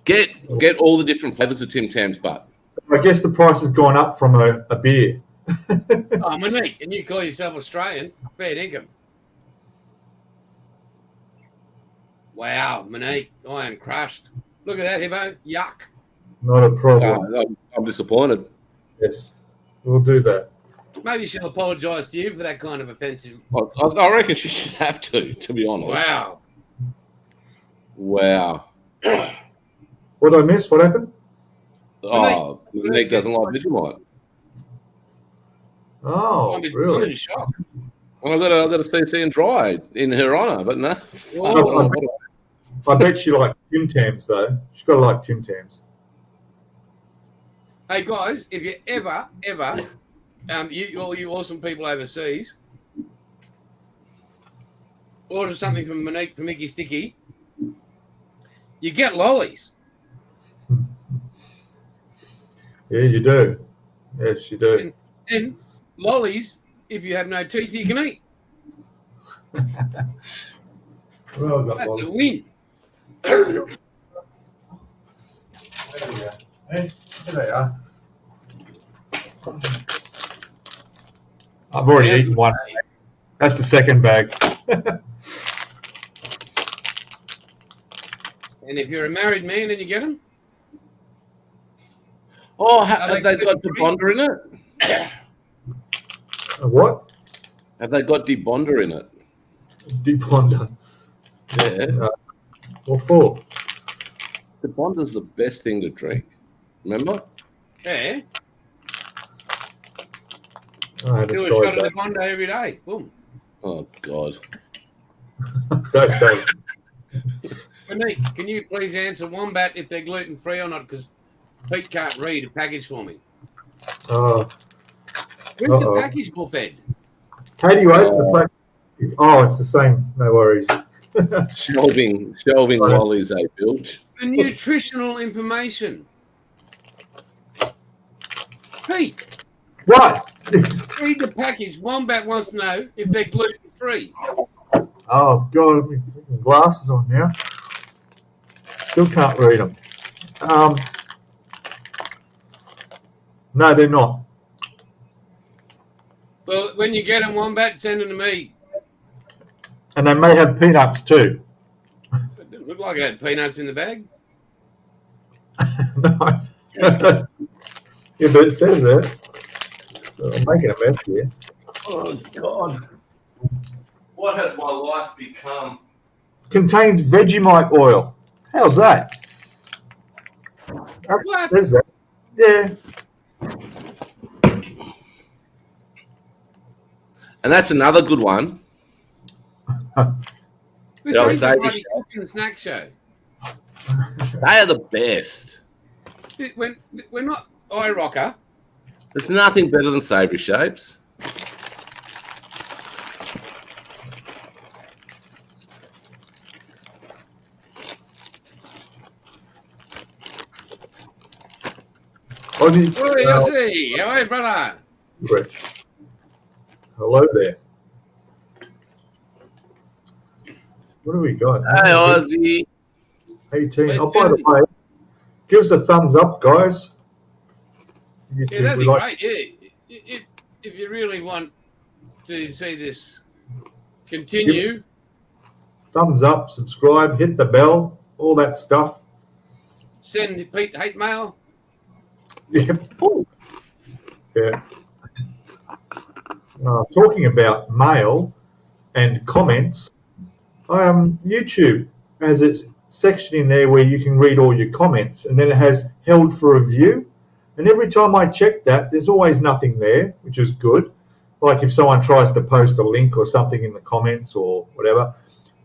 Get all the different flavors of Tim Tams, but I guess the price has gone up from a beer. Oh, Monique, and you call yourself Australian? Fair income. Wow, Monique, I am crushed. Look at that, Hibbo. Yuck. Not a problem. I'm disappointed. Yes, we'll do that. Maybe she'll apologise to you for that kind of offensive. I reckon she should have to be honest. Wow. What did I miss? What happened? Oh, Nick doesn't like Vegemite. Oh, really? I'm in shock. Well, I've got to CC and dry in her honour, but no. I bet she likes Tim Tams, though. She's got to like Tim Tams. Hey, guys, if you ever, all you awesome people overseas, order something from Monique from Mickey Sticky, you get lollies. Yeah, you do. Yes, you do. And lollies, if you have no teeth, you can eat. Well, that's a win. There you go. Hey, there they are. I've already eaten one. That's the second bag. And if you're a married man and you get them? Oh, have they got debonder in it? What? Have they got debonder in it? Debonder. Yeah. What for? Debonder's the best thing to drink. Remember? Yeah. Do a shot of Debonder every day. Boom. Oh, God. Don't. Monique, can you please answer Wombat if they're gluten-free or not? Because Pete can't read a package for me. Oh. Where's the package, Bullfed? Katie, wait. The oh, it's the same. No worries. Shelving lollies, Bilge. The nutritional information. Pete. What? Read the package. Wombat wants to know if they're gluten-free. Oh, God. I've got glasses on now. Still can't read them. No, they're not. Well, when you get them, Wombat, send them to me. And they may have peanuts too. It didn't look like it had peanuts in the bag. No. Yeah, but it says there. I'm making a mess here. Oh, God. What has my life become? Contains Vegemite oil. How's that? What? Says that. Yeah. And that's another good one. This Yeah, is the I'll bloody say- cooking snack show. They are the best. We're not iRocker. There's nothing better than savoury shapes. Aussie. Oi, Aussie. How are you, brother? Great. Hello there. What have we got? Hey, Aussie. 18. Oh, by the way, give us a thumbs up, guys. YouTube, Yeah, that'd we be like- great. Yeah, if you really want to see this continue, Thumbs up, subscribe, hit the bell, all that stuff. send Pete hate mail. Yep. Yeah. Talking about mail and comments, YouTube has its section in there where you can read all your comments, and then it has held for review. And every time I check that, there's always nothing there, which is good. Like if someone tries to post a link or something in the comments or whatever,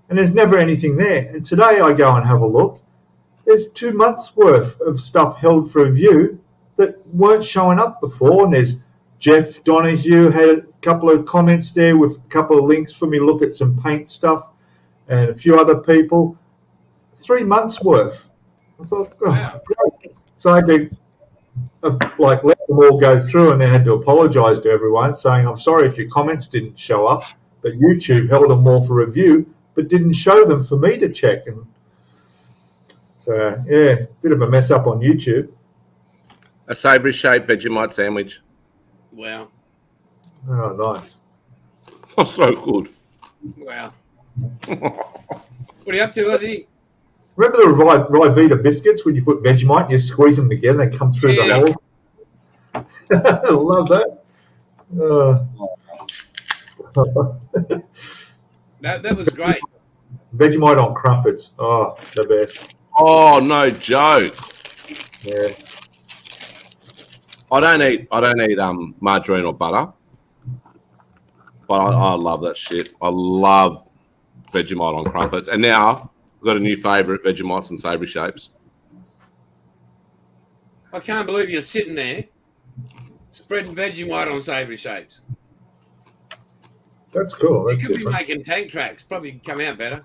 and there's never anything there. And today I go and have a look. There's 2 months worth of stuff held for review that weren't showing up before. And there's Jeff Donahue had a couple of comments there with a couple of links for me to look at some paint stuff, and a few other people. 3 months worth. I thought, oh, Wow. great. So I had to let them all go through, and then had to apologise to everyone, saying I'm sorry if your comments didn't show up, but YouTube held them all for review, but didn't show them for me to check. And so yeah, bit of a mess up on YouTube. A savoury shaped Vegemite sandwich. Wow. Oh, nice. Oh, so good. Wow. What are you up to, Aussie? Remember the Rivita biscuits when you put Vegemite and you squeeze them together, they come through Yeah. the hole? I love that. That was great. Vegemite on crumpets. Oh, the best. Oh, no joke. Yeah. I don't eat margarine or butter, but I love that shit. I love Vegemite on crumpets, and now I've got a new favourite: Vegemites and savoury shapes. I can't believe you're sitting there spreading Vegemite on savoury shapes. That's cool. That's You could be different. making tank tracks. Probably come out better.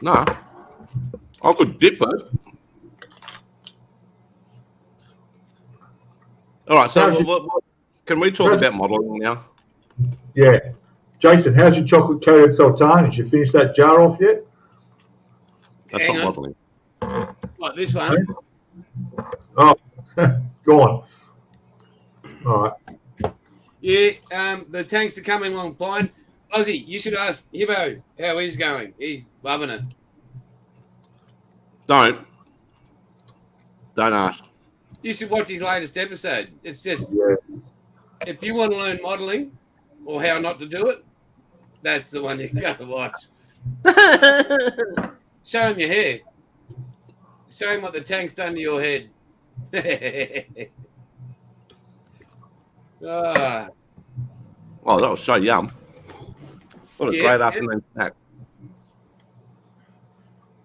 No, I could dip it. All right, so How's your- what, can we talk about modelling now? Yeah. Jason, how's your chocolate coated sultana? Did you finish that jar off yet? That's Hang not on. modelling. Like this one. Oh, go on. All right. Yeah, the tanks are coming along fine. Aussie, you should ask Hibbo how he's going. He's loving it. Don't ask. You should watch his latest episode. It's just, Yeah. if you want to learn modelling or how not to do it, that's the one you got to watch. Show him your hair. Show him what the tank's done to your head. Ah, Oh, that was so yum. What a Yeah, great yeah. afternoon snack.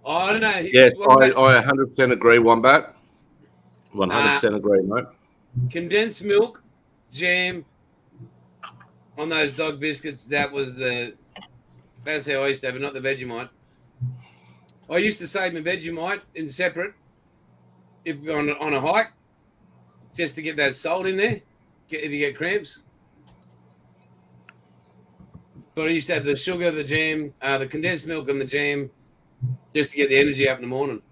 I don't know. Yes, What I about 100% agree, Wombat. 100% agree, mate. condensed milk, jam on those dog biscuits. That's how I used to have it, not the Vegemite. I used to save my Vegemite in separate if on a hike, just to get that salt in there, if you get cramps. But I used to have the sugar, the jam, the condensed milk and the jam, just to get the energy up in the morning.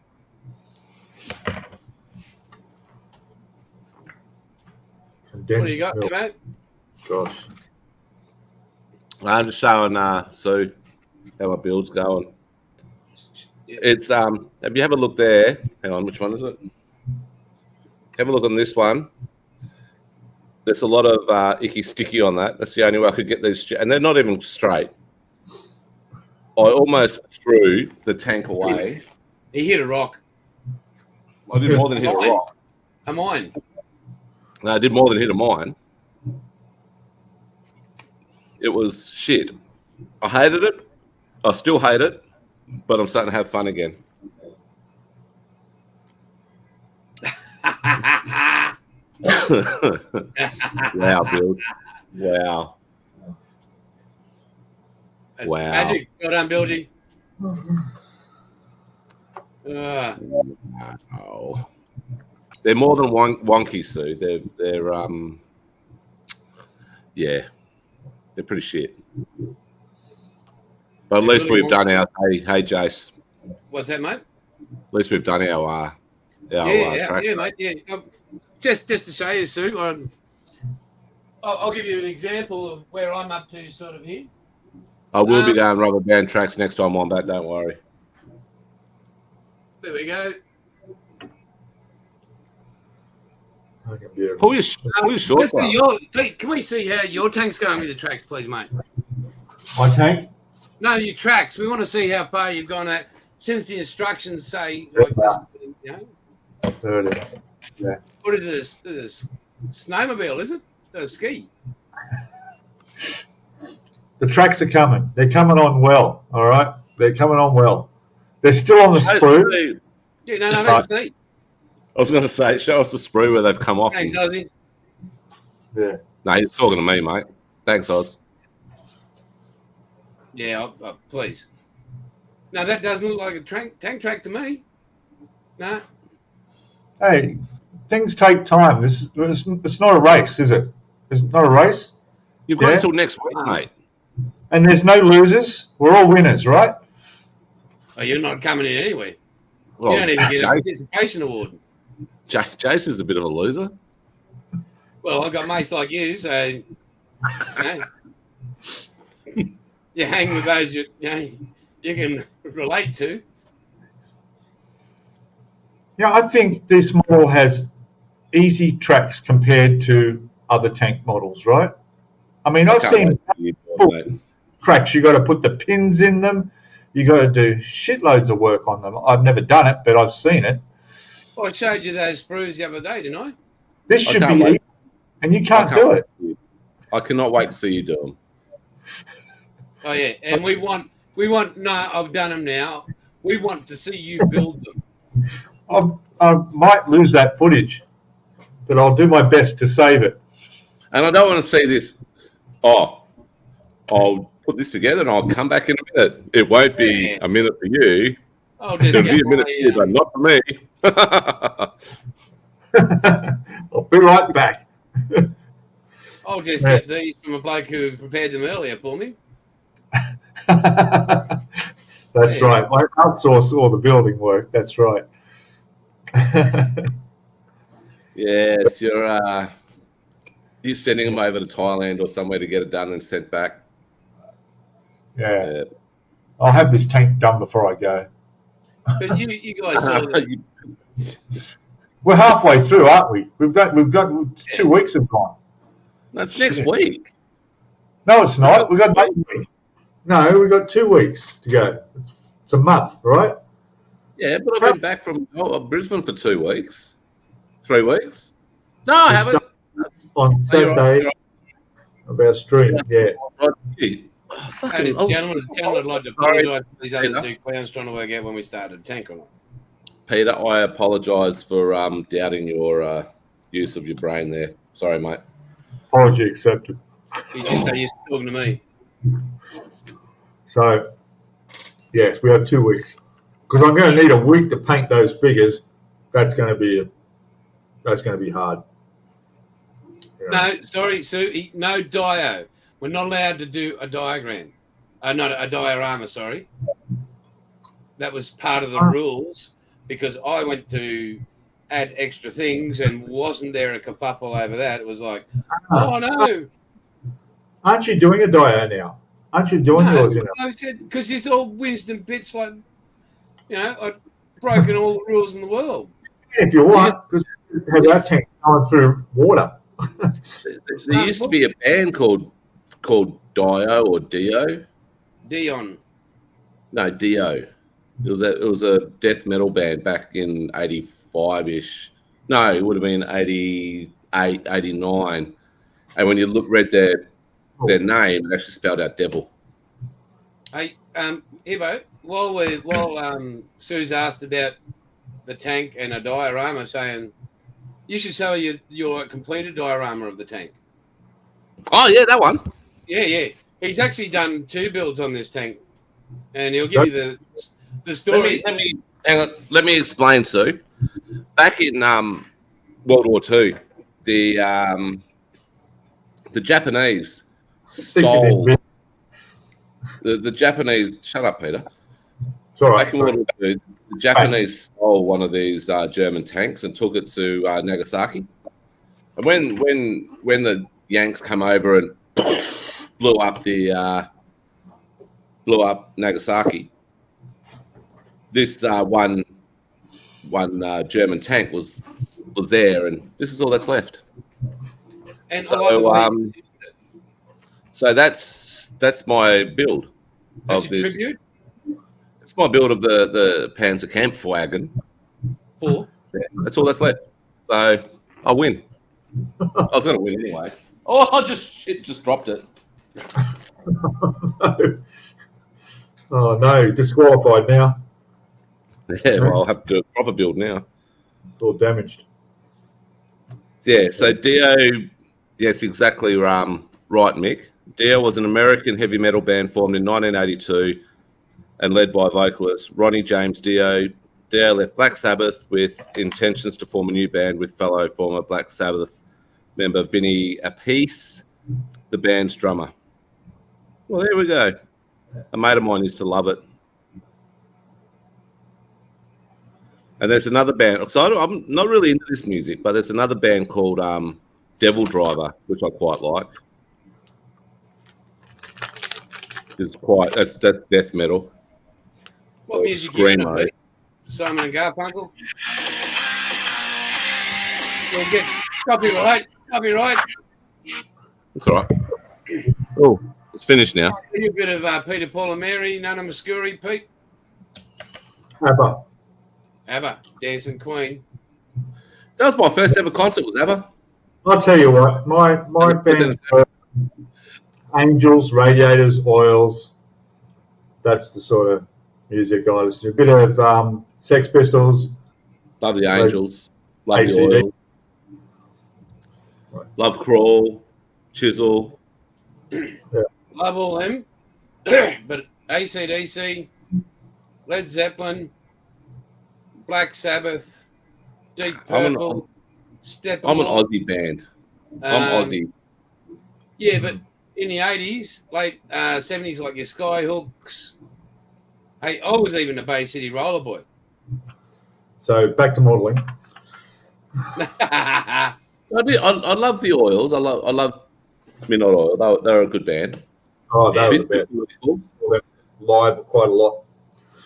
Condensed What do you got, milk. mate? Gosh. I'm just showing Sue how my build's going. It's have you have a look there? Hang on, which one is it? Have a look on this one. There's a lot of icky sticky on that. That's the only way I could get these, and they're not even straight. I almost threw the tank away. He hit a rock. I did more than hit a rock. A mine. No, I did more than hit a mine. It was shit. I hated it. I still hate it, but I'm starting to have fun again. Wow, Bill. Wow. Wow. Magic. Well done, Bilge. Wow. They're more than wonky, Sue. They're yeah, they're pretty shit. But at least we've done our hey Jace. What's that, mate? At least we've done our track. Yeah, mate. Yeah. Just to show you, Sue, I'll give you an example of where I'm up to, sort of here. I will be going rubber band tracks next time on that. Don't worry. There we go. Pull your shorts up. Can we see how your tank's going with the tracks, please, mate? My tank? No, your tracks. We want to see how far you've gone at since the instructions say like this. You know? 30. Yeah. What is this? This is a snowmobile, is it? A ski. The tracks are coming. They're coming on well. All right. They're coming on well. They're still on the sprue. Yeah, no, that's neat. I was going to say, show us the sprue where they've come off. Thanks, Aussie. Yeah. No, he's talking to me, mate. Thanks, Oz. Yeah, please. No, that doesn't look like a tank track to me. No. Hey, things take time. It's not a race, is it? It's not a race. You've got until next week, mate. And there's no losers. We're all winners, right? Oh, you're not coming in anyway. Well, you don't even get a participation award. Jason's a bit of a loser. Well, I've got mates like you, so you hang with those you can relate to. Yeah, I think this model has easy tracks compared to other tank models, right? I mean, I've seen full tracks. You got to put the pins in them. You got to do shitloads of work on them. I've never done it, but I've seen it. Well, I showed you those sprues the other day, didn't I? This should be easy, and you can't do it. I cannot wait to see you do them. Oh yeah, and we want. No, I've done them now. We want to see you build them. I might lose that footage, but I'll do my best to save it. And I don't want to see this. Oh, I'll put this together and I'll come back in a minute. It won't be a minute for you. I'll just It'll be a minute for you, but not for me. I'll be right back. I'll just get these from a bloke who prepared them earlier for me. That's right. I outsource all the building work. That's right. Yes, you're sending them over to Thailand or somewhere to get it done and sent back. Yeah. I'll have this tank done before I go. But you guys saw that. We're halfway through, aren't we? We've got 2 weeks have gone. That's next week. No, it's not. We've got 1 week. No, we've got 2 weeks to go. It's a month, right? Yeah, but I've been back from Brisbane for 2 weeks. 3 weeks? No, I haven't. On Saturday of our stream, yeah. Gentlemen, I'd like to apologise for these other two clowns trying to work out when we started tank or not. Peter, I apologise for doubting your use of your brain there. Sorry, mate. Apology accepted. You just say you're talking to me. So, yes, we have 2 weeks because I'm going to need a week to paint those figures. That's going to be hard. No, sorry, Sue. No dio. We're not allowed to do a diagram. Not a diorama, sorry. That was part of the rules because I went to add extra things and wasn't there a kerfuffle over that. It was like, oh no. Aren't you doing a dio now? Aren't you doing yours? You know? I said, because it's all Winston bits like, I've broken all the rules in the world. If you want, because have that tank going through water. There used to be a band called Dio or Dio. Dion. No, Dio. It was a death metal band back in 85-ish. No, it would have been 88, 89. And when you read their name, it actually spelled out devil. Hey, Hibbo, while Sue's asked about the tank and a diorama, saying you should show your completed diorama of the tank. Oh yeah, that one. Yeah. He's actually done 2 builds on this tank, and he'll give you the story. Let me explain, Sue. Back in World War II, the Japanese stole the Japanese. Shut up, Peter. It's all right. Back in World War II, the Japanese stole one of these German tanks and took it to Nagasaki. And when the Yanks come over and blew up Nagasaki, this one German tank was there, and this is all that's left. And so that's my build of this. Tribute? It's my build of the Panzer Kampfwagen. 4. Yeah, that's all that's left. So I'll win. I was going to win anyway. Oh, I just dropped it. No. Oh no, disqualified now. Yeah, well, I'll have to do a proper build now. It's all damaged. Yeah, so Dio, yes, exactly right, Mick. Dio was an American heavy metal band formed in 1982 and led by vocalist Ronnie James Dio. Dio left Black Sabbath with intentions to form a new band with fellow former Black Sabbath member Vinny Appice, the band's drummer. Well, there we go. A mate of mine used to love it. And there's another band. So I'm not really into this music, but there's another band called Devil Driver, which I quite like. That's death metal. What music screamo? You Simon and Garfunkel. We'll get copyright. That's all right. Oh, it's finished now. A little bit of Peter, Paul and Mary, Nana Muscuri, Pete. ABBA, Dancing Queen. That was my first ever concert with ABBA. I'll tell you what, my band were Angels, Radiators, Oils. That's the sort of music I listen to. A bit of Sex Pistols. Love the Angels. Love ACD. the Oils. Love Crawl. Chisel. Yeah. Love all them. But AC/DC, Led Zeppelin, Black Sabbath, Deep Purple, Steppenwolf. I'm an Aussie band. I'm Aussie. Yeah, but in the 80s, late 70s, like your Skyhooks. Hey, I was even a Bay City roller boy. So back to modelling. I love the Oils. I love Midnight Oil. They're a good band. Oh, they were the best. Live quite a lot.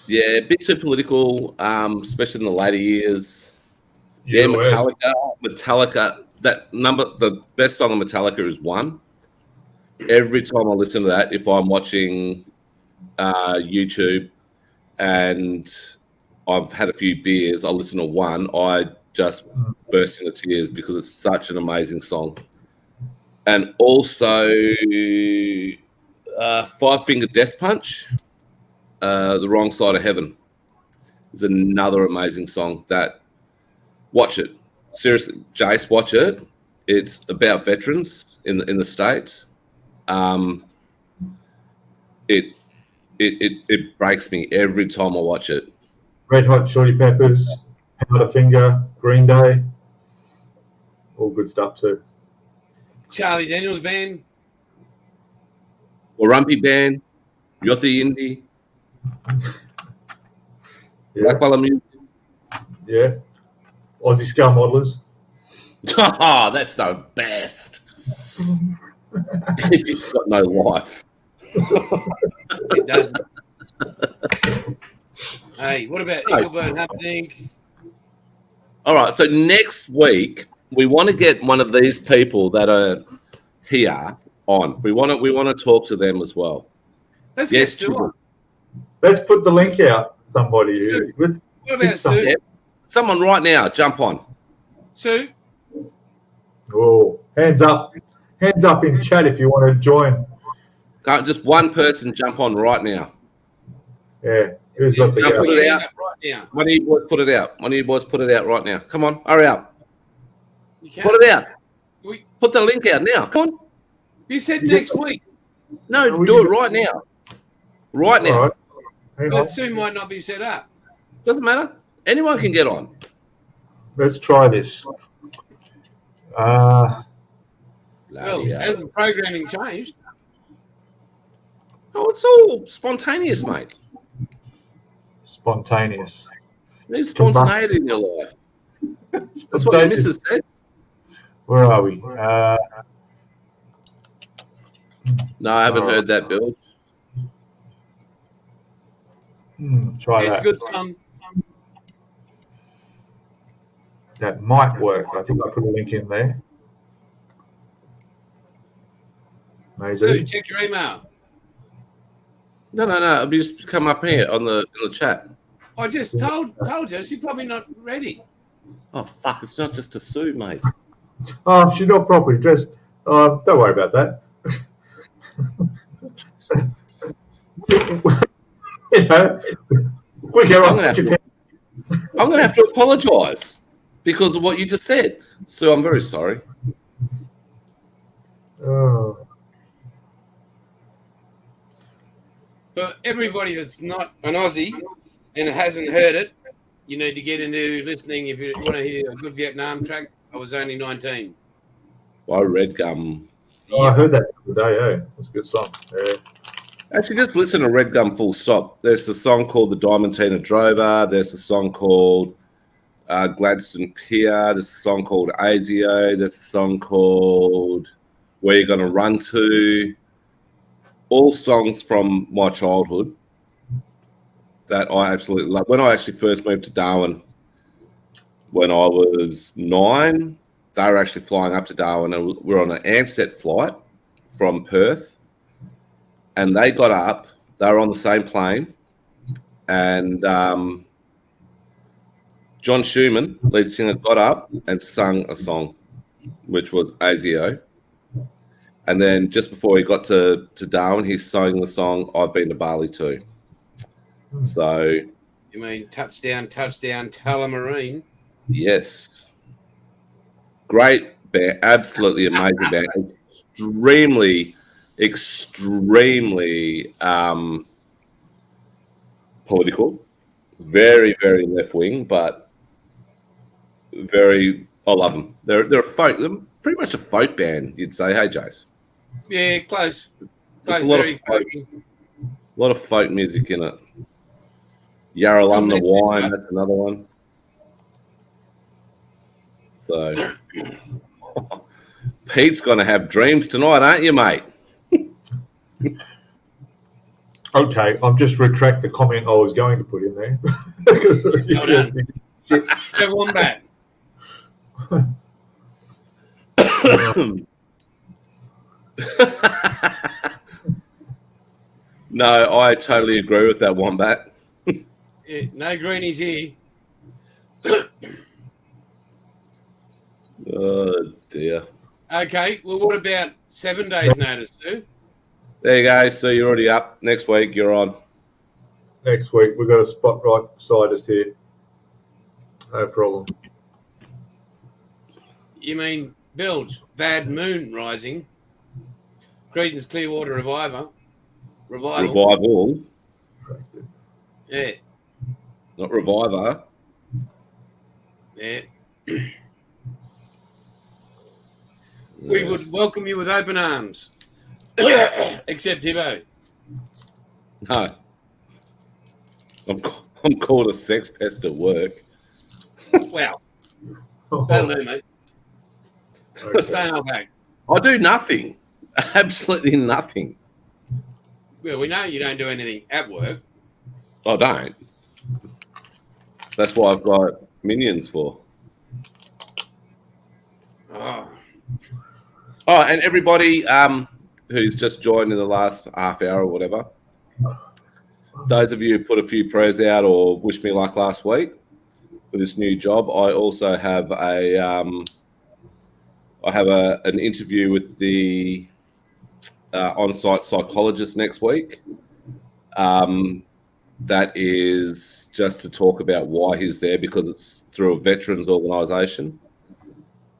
Yeah, a bit too political, especially in the later years. Yeah, Metallica. The best song on Metallica is One. Every time I listen to that, if I'm watching YouTube and I've had a few beers, I listen to One. I just burst into tears because it's such an amazing song. And also, Five Finger Death Punch, The Wrong Side of Heaven, is another amazing song. Watch it. Seriously, Jace, watch it. It's about veterans in the States. It breaks me every time I watch it. Red Hot Chili Peppers, Powderfinger, Green Day, all good stuff too. Charlie Daniels Band. Warumpi Band, Yothi Indie, Yeah. Black Music. Yeah. Aussie scale modelers. Oh, that's the best. If you've got no life. It doesn't. Hey, what about Eaglebird Humperdinck? All right, so next week we want to get one of these people that are here on. We want to talk to them as well. Let's get Sue on. Let's put the link out. Somebody. Sue. What about Sue? Yeah. Someone right now, jump on. Sue. Oh, hands up! Hands up in chat if you want to join. Just one person jump on right now. Yeah, who's got the put it out right now? One of you boys put it out. One of you boys put it out right now. Come on, hurry up. You can. Put it out. Put the link out now. Come on. You said next week. No, do it right now. Right now. Right. But Sue might not be set up. Doesn't matter. Anyone can get on. Let's try this. Well, hasn't the programming changed? Oh, it's all spontaneous, mate. Spontaneous. You need spontaneity in your life. That's what your missus said. Where are we? No, I haven't heard that, Bill. Try that. It's good song. That might work. I think I put a link in there. Maybe. Sue, check your email. No. It'll just come up here in the chat. I just told you. She's probably not ready. Oh, fuck. It's not just a Sue, mate. Oh, she's not properly dressed. Don't worry about that. You know, I'm going to have to apologise because of what you just said. Sue, I'm very sorry. Oh. For everybody that's not an Aussie and hasn't heard it, you need to get into listening if you want to hear a good Vietnam track. I was only 19. By Red Gum. Oh, I heard that today, eh? It's a good song. Yeah. Actually, just listen to Red Gum full stop. There's a song called The Diamantina Drover. There's a song called Gladstone Pier. There's a song called ASIO. There's a song called Where You Gonna Run To. All songs from my childhood that I absolutely love. When I actually first moved to Darwin, when I was 9, they were actually flying up to Darwin, and we were on an Ansett flight from Perth. And they got up. They were on the same plane, and John Schumann, lead singer, got up and sung a song, which was ASIO. And then just before he got to Darwin, he sang the song "I've Been to Bali Too." So, you mean touchdown, Tullamarine? Yes, great band, absolutely amazing band, extremely political, very, very left wing, but very. I love them. They're pretty much a folk band, you'd say. Hey, Jace. Yeah, close. There's a lot of folk music in it. Yarralumna Wine, that's another one. So, Pete's going to have dreams tonight, aren't you, mate? Okay, I'll just retract the comment I was going to put in there. Have one back. No, I totally agree with that wombat. Yeah, no greenies here. Oh, dear. Okay, well, what about 7 days notice, Sue? There you go. So you're already up. Next week, you're on. Next week, we've got a spot right beside us here. No problem. You mean Bilge, Bad Moon Rising, Creedence Clearwater Revival. Yeah. Not Reviver. Yeah. We would welcome you with open arms. Except Hibbo. No. I'm called a sex pest at work. Well, that'll do, mate. Stay back. I do nothing. Absolutely nothing. Well, we know you don't do anything at work. I don't. That's why I've got minions for. Oh, and everybody who's just joined in the last half hour or whatever, those of you who put a few prayers out or wish me luck last week for this new job, I also have an interview with the on-site psychologist next week. That is just to talk about why he's there, because it's through a veterans organisation.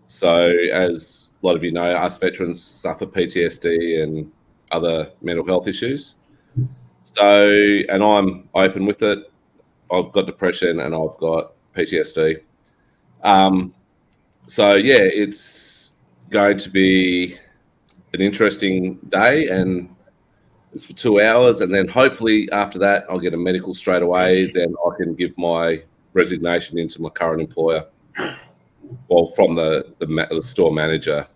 So as a lot of you know, us veterans suffer PTSD and other mental health issues. So, and I'm open with it. I've got depression and I've got PTSD. So yeah, it's going to be an interesting day, and it's for 2 hours, and then hopefully after that I'll get a medical straight away. Then I can give my resignation into my current employer, well, from the store manager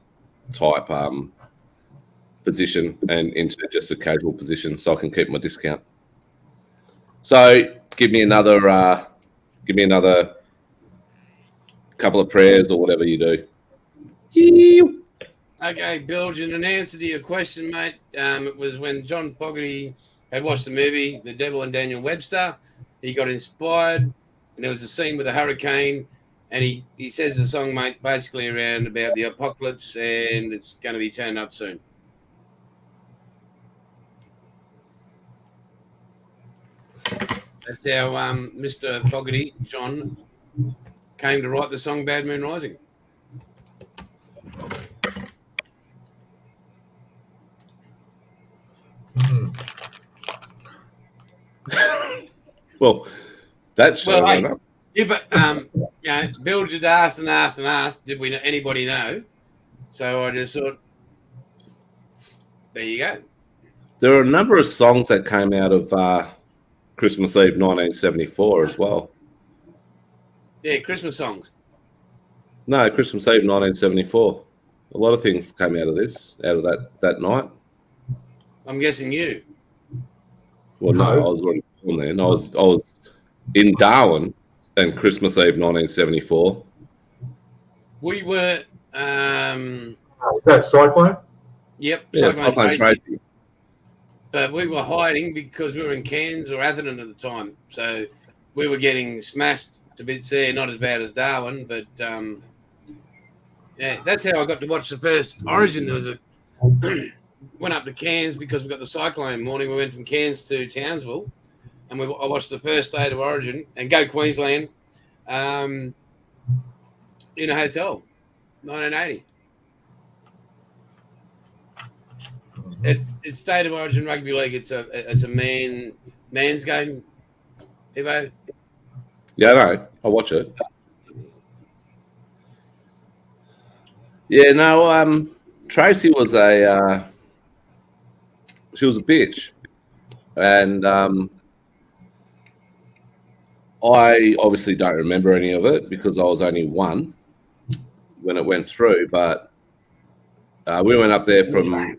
type position and into just a casual position, so I can keep my discount. So give me another couple of prayers or whatever you do. Okay, Bilge, in an answer to your question, mate, it was when John Fogerty had watched the movie The Devil and Daniel Webster. He got inspired, and there was a scene with a hurricane, and he says the song, mate, basically around about the apocalypse, and it's going to be turned up soon. That's how Mr. Fogerty, John, came to write the song Bad Moon Rising. Well, that's well, yeah, but Bill had asked and asked and asked, did anybody know? So I just thought, there you go. There are a number of songs that came out of Christmas Eve 1974 as well. Yeah, Christmas songs. No, Christmas Eve 1974. A lot of things came out of that night. I'm guessing you. Well, no, I was already born then. I was in Darwin and Christmas Eve 1974. We were. Was that Cyclone? Yep, yeah, Cyclone Tracy. But we were hiding because we were in Cairns or Atherton at the time. So we were getting smashed to bits there, not as bad as Darwin, but yeah, that's how I got to watch the first Origin. There was went up to Cairns because we got the cyclone morning. We went from Cairns to Townsville, and I watched the first state of Origin and Go Queensland in a hotel, 1980. It's State of Origin Rugby League. It's a man's game. Hibbo. Yeah, I know. I watch it. Yeah, no. Tracy was she was a bitch, and I obviously don't remember any of it because I was only 1 when it went through. But we went up there from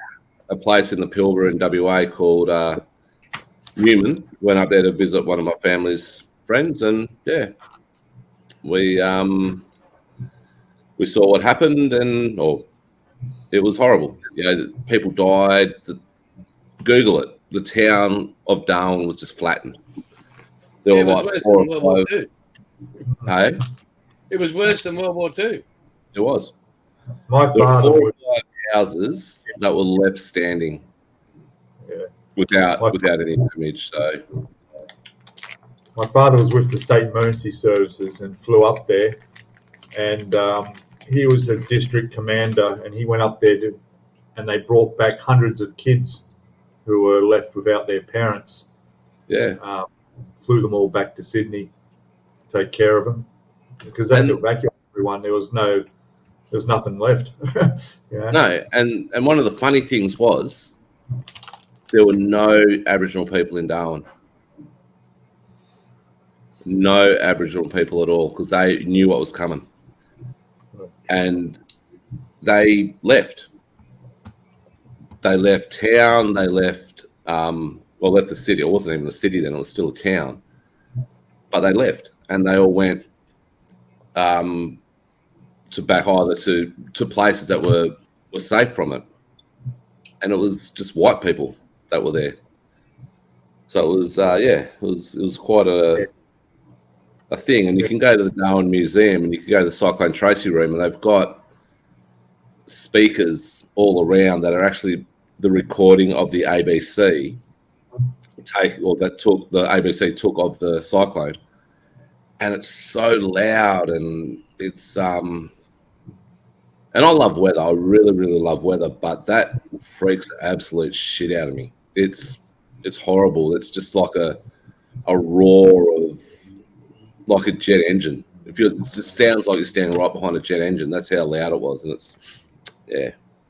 a place in the Pilbara in WA called Newman. Went up there to visit one of my family's friends, and yeah, we saw what happened, and it was horrible. You know, people died. Google it. The town of Darwin was just flattened. There were like worse than World War II. Hey, it was worse than World War II. It was. My there father were 4 or 5 houses that were left standing. Yeah. Without any damage. So my father was with the State Emergency Services and flew up there, and he was a district commander, and he went up there and they brought back hundreds of kids who were left without their parents. Yeah. Flew them all back to Sydney to take care of them because they had to evacuate everyone. There was nothing left. Yeah. No, and one of the funny things was there were no Aboriginal people in Darwin. no Aboriginal people at all because they knew what was coming. And they left. They left town. They left, left the city. It wasn't even a city then. It was still a town. But they left. And they all went to back either to places that were safe from it. And it was just white people that were there. So it was, it was quite a thing. And you can go to the Darwin Museum and you can go to the Cyclone Tracy room, and they've got speakers all around that are actually the recording of the ABC the ABC took of the cyclone. And it's so loud, and it's and I love weather. I really, really love weather, but that freaks the absolute shit out of me. It's horrible. It's just like a roar of like a jet engine. It just sounds like you're standing right behind a jet engine. That's how loud it was, and it's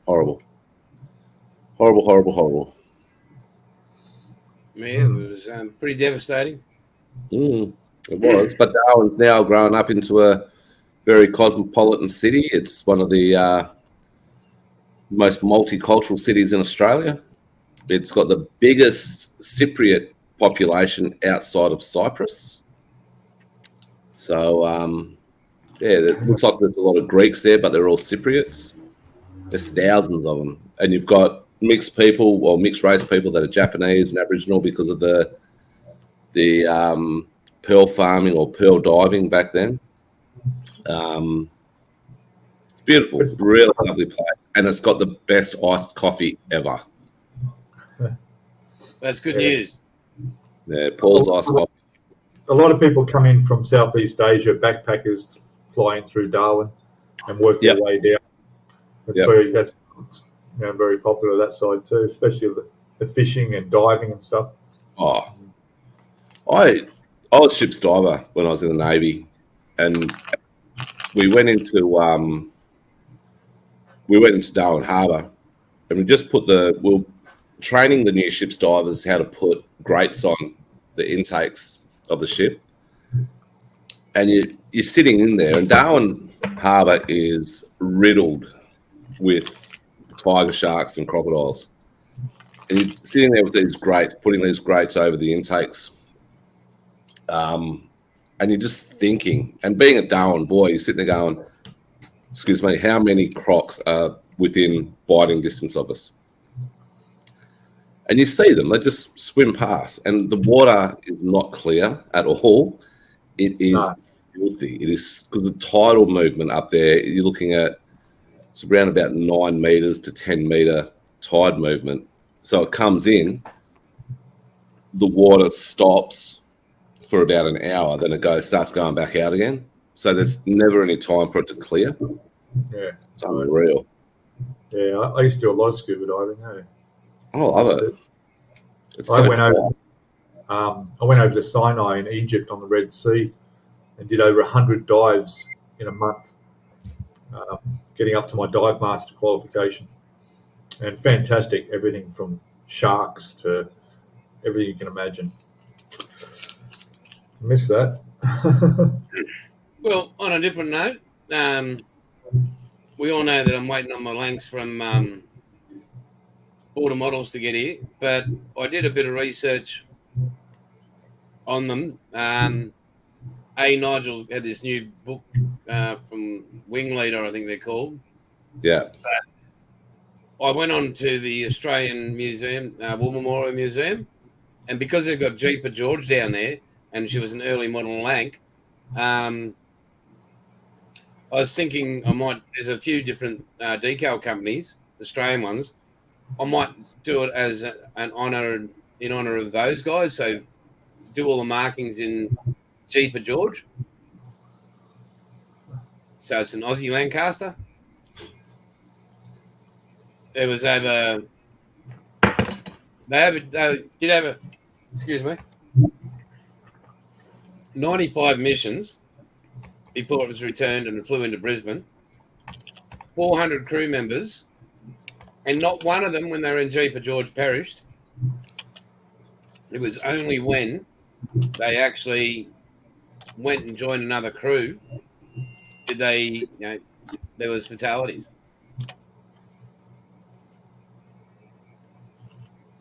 horrible. Horrible. Yeah, it was pretty devastating. It was, but Darwin's now grown up into a very cosmopolitan city. It's one of the most multicultural cities in Australia. It's got the biggest Cypriot population outside of Cyprus. So, it looks like there's a lot of Greeks there, but they're all Cypriots. There's thousands of them. And you've got mixed people, or mixed race people that are Japanese and Aboriginal because of the pearl farming or pearl diving back then. It's beautiful. It's a really lovely place. And it's got the best iced coffee ever. That's good news. Yeah, Paul's iced coffee. A lot of people come in from Southeast Asia, backpackers flying through Darwin and work their way down. That's very popular that side too, especially the fishing and diving and stuff. Oh, I was ship's diver when I was in the Navy, and we went into Darwin Harbour, and we just we're training the new ship's divers how to put grates on the intakes of the ship, and you're sitting in there, and Darwin Harbour is riddled with tiger sharks and crocodiles, and you're sitting there with these grates, putting these grates over the intakes, and you're just thinking, and being a Darwin boy, you're sitting there going, excuse me, how many crocs are within biting distance of us? And you see them, they just swim past, and the water is not clear at all. It is filthy. It is because the tidal movement up there, you're looking at, it's around about 9 meters to 10 meter tide movement. So it comes in, the water stops for about an hour, then it starts going back out again. So there's never any time for it to clear. Yeah. It's unreal. Yeah, I used to do a lot of scuba diving. Oh, I love it. I went over to Sinai in Egypt on the Red Sea and did over 100 dives in a month, getting up to my dive master qualification. And fantastic, everything from sharks to everything you can imagine. Miss that. Well, on a different note, we all know that I'm waiting on my Lanks from Border Models to get here, but I did a bit of research on them. Nigel had this new book from Wing Leader, I think they're called. Yeah. But I went on to the Australian Museum, War Memorial Museum, and because they've got Jeepa George down there, and she was an early model Lank, I was thinking there's a few different decal companies, Australian ones. I might do it as in honor of those guys. So do all the markings in Jeepa George. So it's an Aussie Lancaster. There was over. They did have 95 missions before it was returned and flew into Brisbane. 400 crew members. And not one of them, when they were in Jeepa George, perished. It was only when they actually went and joined another crew, did they, there was fatalities.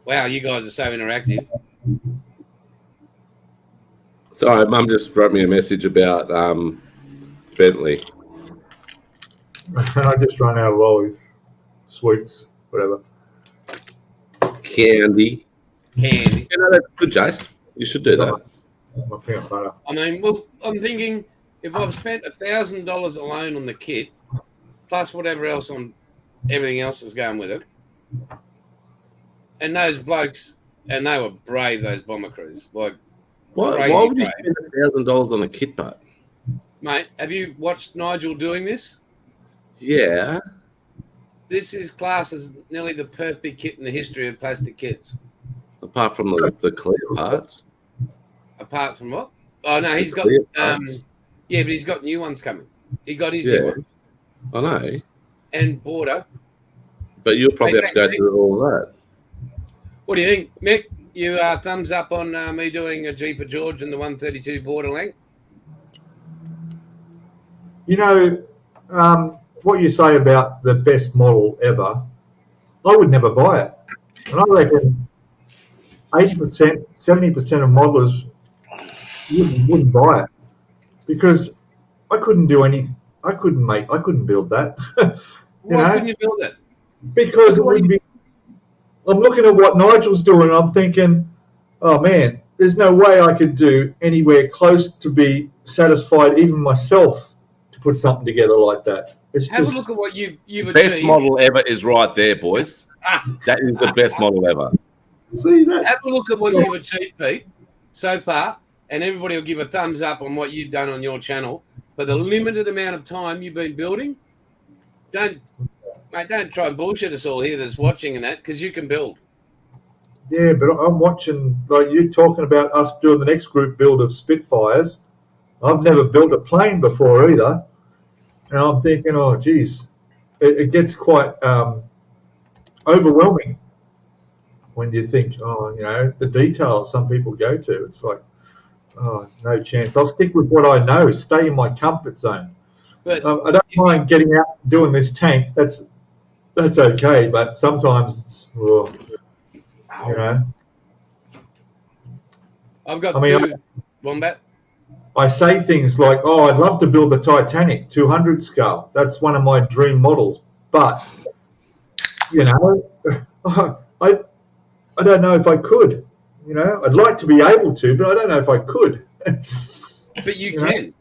Wow, you guys are so interactive. Sorry, Mum just wrote me a message about Bentley. And I just run out of lollies, sweets, whatever. Candy. That's good, Jace. You should do that. My peanut butter. I mean, well, I'm thinking if I've spent $1,000 alone on the kit, plus whatever else on everything else that's going with it, and those blokes, and they were brave, those bomber crews. Like, why would you spend $1,000 on a kit, but mate? Have you watched Nigel doing this? Yeah. This is classed as nearly the perfect kit in the history of plastic kits. Apart from the clear parts. Apart from what? Oh no, he's got yeah, but he's got new ones coming. He got his new ones. I know. And border. But you'll probably have to go through all that. What do you think, Mick? You thumbs up on me doing a Jeeper George and the 132 border length? You know, what you say about the best model ever, I would never buy it. And I reckon 80%, 70% of modelers wouldn't buy it because I couldn't do anything. I couldn't build that. Why couldn't you build it? Because it wouldn't be. I'm looking at what Nigel's doing and I'm thinking, oh man, there's no way I could do anywhere close to be satisfied, even myself, to put something together like that. Have a look at what you've achieved. Best model ever is right there, boys. That is the best model ever. See that? Have a look at what you've achieved, Pete, so far, and everybody will give a thumbs up on what you've done on your channel. For the limited amount of time you've been building, don't try and bullshit us all here that's watching and that, because you can build. Yeah, but I'm watching, like you talking about us doing the next group build of Spitfires. I've never built a plane before either. And I'm thinking, oh, geez, it gets quite overwhelming when you think, oh, you know, the details some people go to. It's like, oh, no chance. I'll stick with what I know, stay in my comfort zone. But I don't mind getting out and doing this tank. That's okay, but sometimes it's, you know. I've got two Wombat. I say things like, oh, I'd love to build the Titanic 200 scale. That's one of my dream models. But, you know, I don't know if I could. You know, I'd like to be able to, but I don't know if I could. But you can.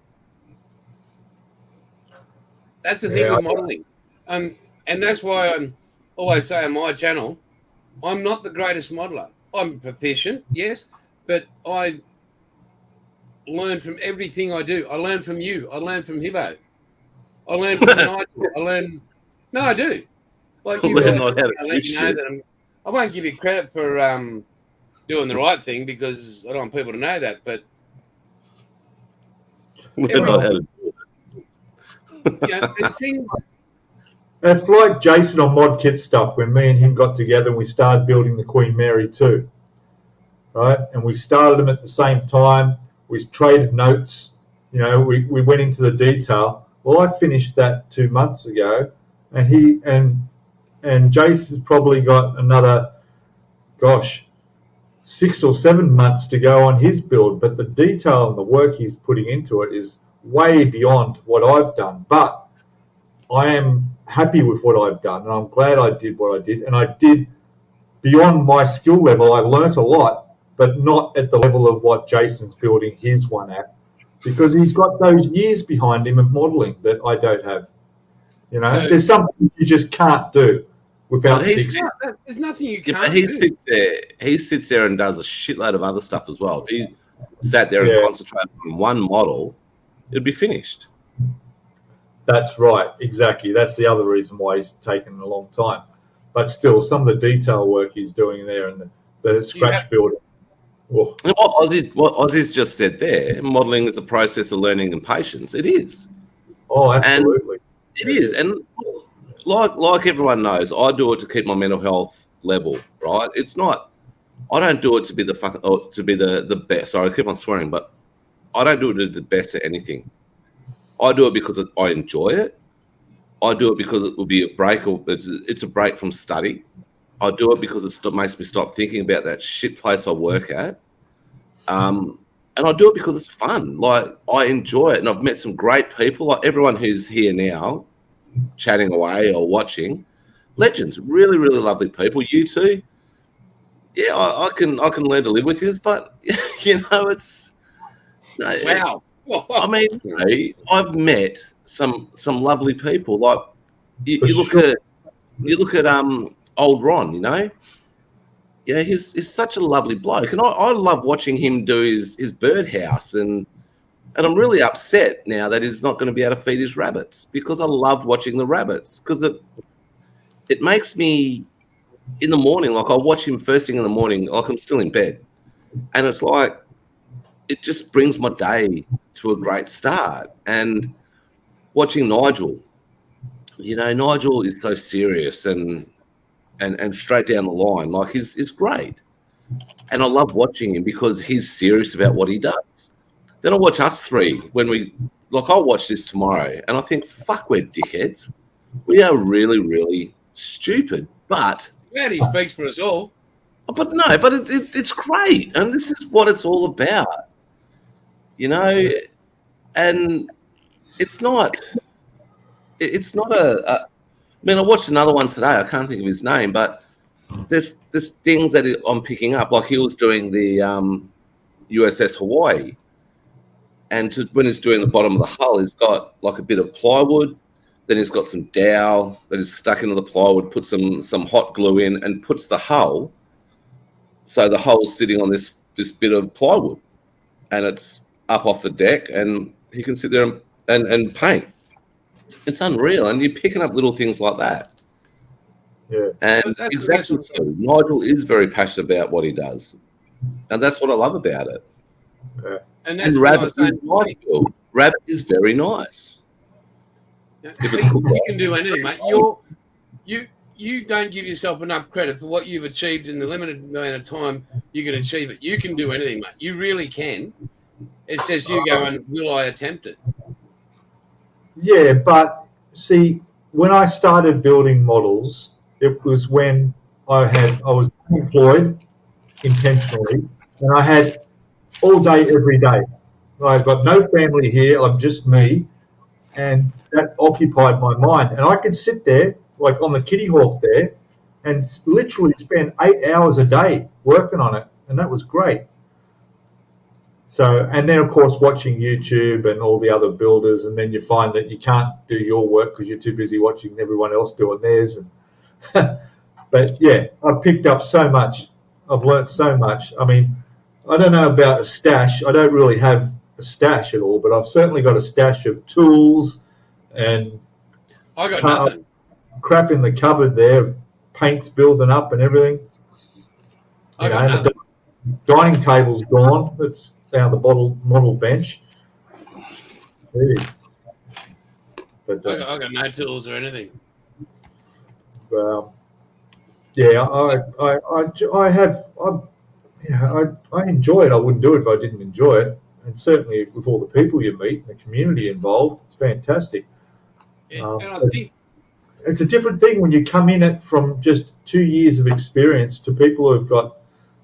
That's the thing with modelling. And that's why I always say on my channel, I'm not the greatest modeller. I'm proficient, yes, but I learn from everything I do. I learn from you. I learn from Hibbo. I learn from Nigel. No, I do. Like you guys, let you know that I won't give you credit for doing the right thing because I don't want people to know that. But there's things. That's like Jason on Mod Kit stuff when me and him got together and we started building the Queen Mary 2. Right? And we started them at the same time. We traded notes, you know, we went into the detail. Well, I finished that 2 months ago, and he and Jace has probably got another, 6 or 7 months to go on his build. But the detail and the work he's putting into it is way beyond what I've done. But I am happy with what I've done, and I'm glad I did what I did. And I did beyond my skill level. I learnt a lot, but not at the level of what Jason's building his one at, because he's got those years behind him of modelling that I don't have. You know, so, there's something you just can't do without. There's nothing you can't do. He sits there and does a shitload of other stuff as well. If he sat there and concentrated on one model, it'd be finished. That's right, exactly. That's the other reason why he's taken a long time. But still, some of the detail work he's doing there and the scratch building. Oh. What Aussie's just said there, modelling is a process of learning and patience. It is. Oh, absolutely. And it is. And like everyone knows, I do it to keep my mental health level, right? It's not, I don't do it to be the best. Sorry, I keep on swearing, but I don't do it the best at anything. I do it because I enjoy it. I do it because it will be a break, or it's a break from study. I do it because it makes me stop thinking about that shit place I work at. And I do it because it's fun. Like, I enjoy it, and I've met some great people. Like everyone who's here now, chatting away or watching, legends, really, really lovely people. You too. Yeah, I can learn to live with you, but you know, it's wow. I mean, you know, I've met some lovely people. Like you look at old Ron. You know, yeah, he's such a lovely bloke, and I love watching him do his birdhouse, and I'm really upset now that he's not going to be able to feed his rabbits, because I love watching the rabbits, because it makes me, in the morning, like I watch him first thing in the morning, like I'm still in bed, and it's like it just brings my day to a great start. And watching Nigel, you know, Nigel is so serious and straight down the line, like he's great, and I love watching him because he's serious about what he does. Then I watch us three I'll watch this tomorrow, and I think, fuck, we're dickheads. We are really, really stupid, but glad he speaks for us all. But no, but it's great, and this is what it's all about, you know. And it's not a. I mean, I watched another one today. I can't think of his name, but there's things that I'm picking up. Like he was doing the USS Hawaii, and when he's doing the bottom of the hull, he's got like a bit of plywood. Then he's got some dowel that is stuck into the plywood, put some hot glue in, and puts the hull. So the hull's sitting on this bit of plywood, and it's up off the deck, and he can sit there and paint. It's unreal, and you're picking up little things like that. Yeah. And exactly so. Nigel is very passionate about what he does, and that's what I love about it. Yeah. And Rabbit is nice. Rabbit is very nice. You can do anything, mate. You don't give yourself enough credit for what you've achieved in the limited amount of time you can achieve it. You can do anything, mate. You really can. It's just you going, will I attempt it? Yeah, but see, when I started building models, it was when I was unemployed intentionally, and I had all day, every day. I've got no family here. I'm just me. And that occupied my mind. And I could sit there, like on the Kitty Hawk there, and literally spend 8 hours a day working on it. And that was great. So, and then of course watching YouTube and all the other builders, and then you find that you can't do your work because you're too busy watching everyone else doing theirs. And but yeah, I've picked up so much. I've learnt so much. I mean, I don't know about a stash. I don't really have a stash at all, but I've certainly got a stash of tools and I got nothing. Crap in the cupboard there, paint's building up and everything. I got nothing. The dining table's gone. It's down the model bench. Really. But I got no tools or anything. Yeah, I enjoy it. I wouldn't do it if I didn't enjoy it. And certainly with all the people you meet and the community involved, it's fantastic. And I think it's a different thing when you come in it from just 2 years of experience to people who've got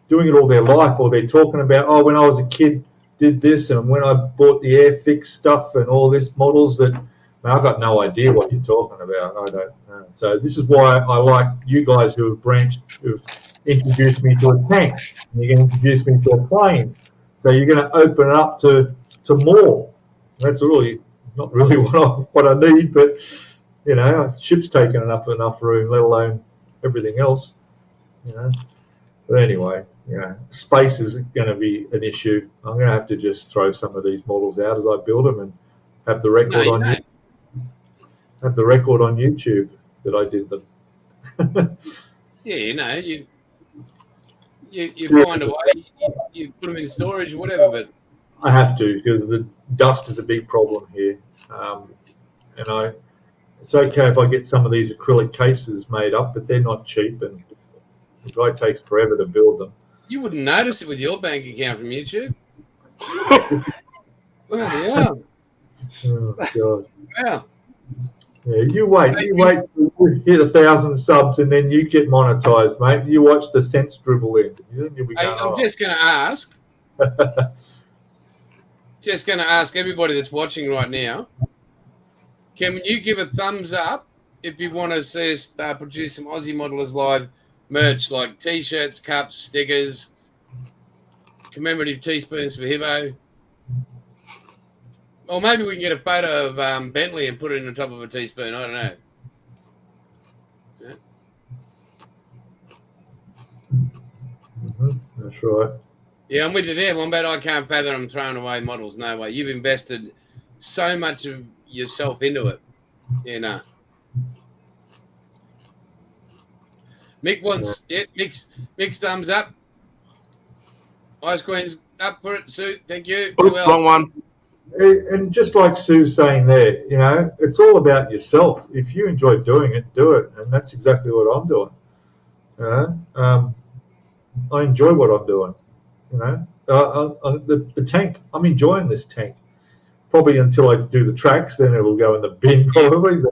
doing it all their life, or they're talking about, oh, when I was a kid, did this, and when I bought the Airfix stuff and all this models that, I've got no idea what you're talking about. I don't know. So this is why I like you guys who've introduced me to a tank, and you're going to introduce me to a plane. So you're going to open it up to more. That's really not really what I need, but you know, a ship's taken up enough room, let alone everything else. You know. But anyway, you know, space is going to be an issue. I'm going to have to just throw some of these models out as I build them and have the record on YouTube that I did them. Yeah, you know, you find a way, you put them in storage, whatever. But I have to, because the dust is a big problem here, and it's okay if I get some of these acrylic cases made up, but they're not cheap, and the guy takes forever to build them. You wouldn't notice it with your bank account from YouTube. Yeah. Oh God. Yeah. Yeah, you wait till you hit 1,000 subs and then you get monetized, mate. You watch the cents dribble in. Then you'll be going, I'm just going to ask. Just going to ask everybody that's watching right now. Can you give a thumbs up if you want to see us produce some Aussie Modelers Live merch like T-shirts, cups, stickers, commemorative teaspoons for Hibbo? Or maybe we can get a photo of Bentley and put it in the top of a teaspoon. I don't know. Yeah. That's right. Yeah, I'm with you there, Wombat. I can't fathom I'm throwing away models. No way. You've invested so much of yourself into it. Yeah, no. Mick wants, Mick's thumbs up. ICEQUEEN's up for it, Sue. Thank you. Oops, wrong one. And just like Sue's saying there, you know, it's all about yourself. If you enjoy doing it, do it. And that's exactly what I'm doing. You know, I enjoy what I'm doing. You know, the tank, I'm enjoying this tank. Probably until I do the tracks, then it will go in the bin probably.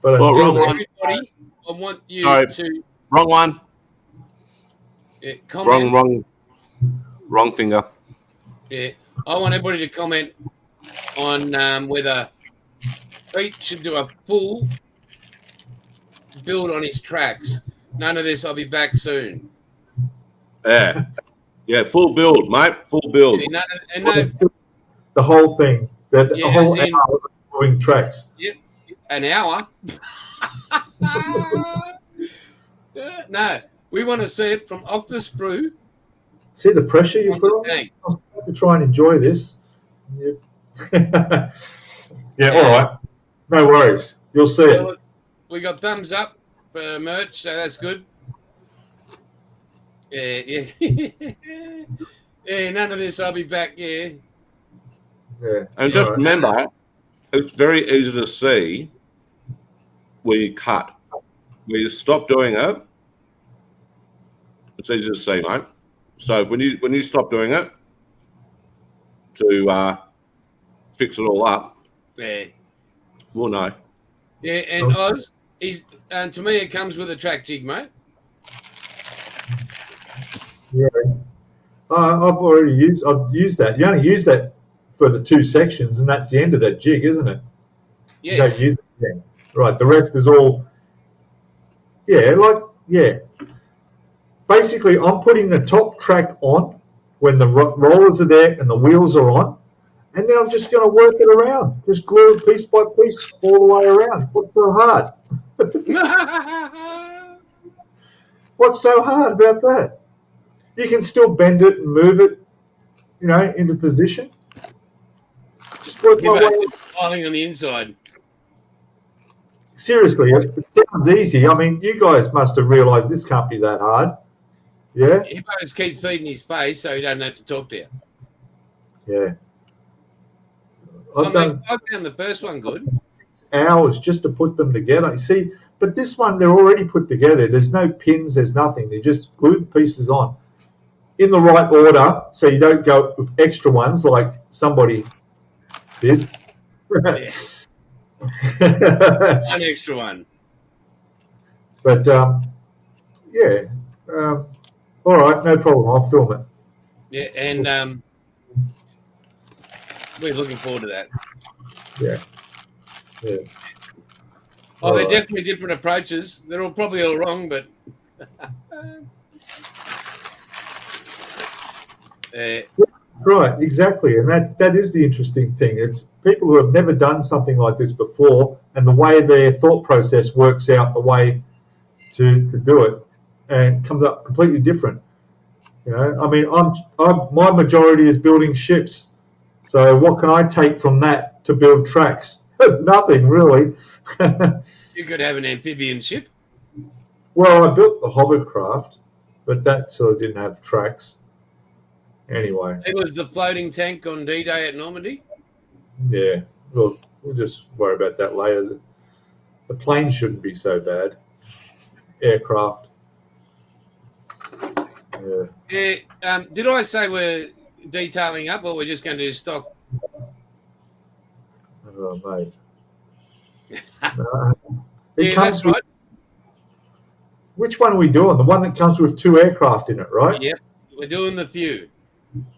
But well, until wrong everybody, I want you to... Wrong one. Yeah, comment. Wrong finger. Yeah, I want everybody to comment on whether Pete should do a full build on his tracks. None of this. I'll be back soon. Yeah, yeah, full build, mate. Full build. Yeah, the whole thing. The whole hour of doing tracks. Yep, an hour. No, we want to see it from off the sprue. See the pressure you put on? I have to try and enjoy this. Yeah, all right. No worries. You'll see it. We got thumbs up for merch, so that's good. Yeah. Yeah, none of this. I'll be back, yeah. And just remember, it's very easy to see where you cut. Where you stop doing it, it's easy to see, mate. So when you stop doing it to fix it all up, we'll know. Yeah, and Oz, to me it comes with a track jig, mate. Yeah, I've used that. You only use that for the 2 sections, and that's the end of that jig, isn't it? Yes. You don't use it again. Right. The rest is all. Yeah. Basically, I'm putting the top track on when the rollers are there and the wheels are on, and then I'm just going to work it around. Just glue it piece by piece all the way around. What's so hard? What's so hard about that? You can still bend it and move it, you know, into position. Just work my way. Just filing on the inside. Seriously, it sounds easy. I mean, you guys must have realised this can't be that hard. Yeah? Hibbos keep feeding his face so he doesn't have to talk to you. Yeah. I found the first one good. 6 hours just to put them together. You see, but this one, they're already put together. There's no pins, there's nothing. They just glue the pieces on in the right order so you don't go with extra ones like somebody did. Yeah. One extra one. But, all right, no problem. I'll film it. Yeah, and we're looking forward to that. Yeah. Oh, they're definitely different approaches. They're all probably all wrong, but right, exactly, and that is the interesting thing. It's people who have never done something like this before, and the way their thought process works out the way to do it, and comes up completely different. You know, I mean, my majority is building ships, so what can I take from that to build tracks? Nothing really. You could have an amphibian ship. Well, I built the hovercraft, but that sort of didn't have tracks. Anyway. It was the floating tank on D-Day at Normandy? Yeah, we'll just worry about that later. The plane shouldn't be so bad. Aircraft. Yeah. Did I say we're detailing up or we're just going to do stock? Oh, mate. Yeah, that's right. Which one are we doing? The one that comes with 2 aircraft in it, right? Yep, we're doing the few.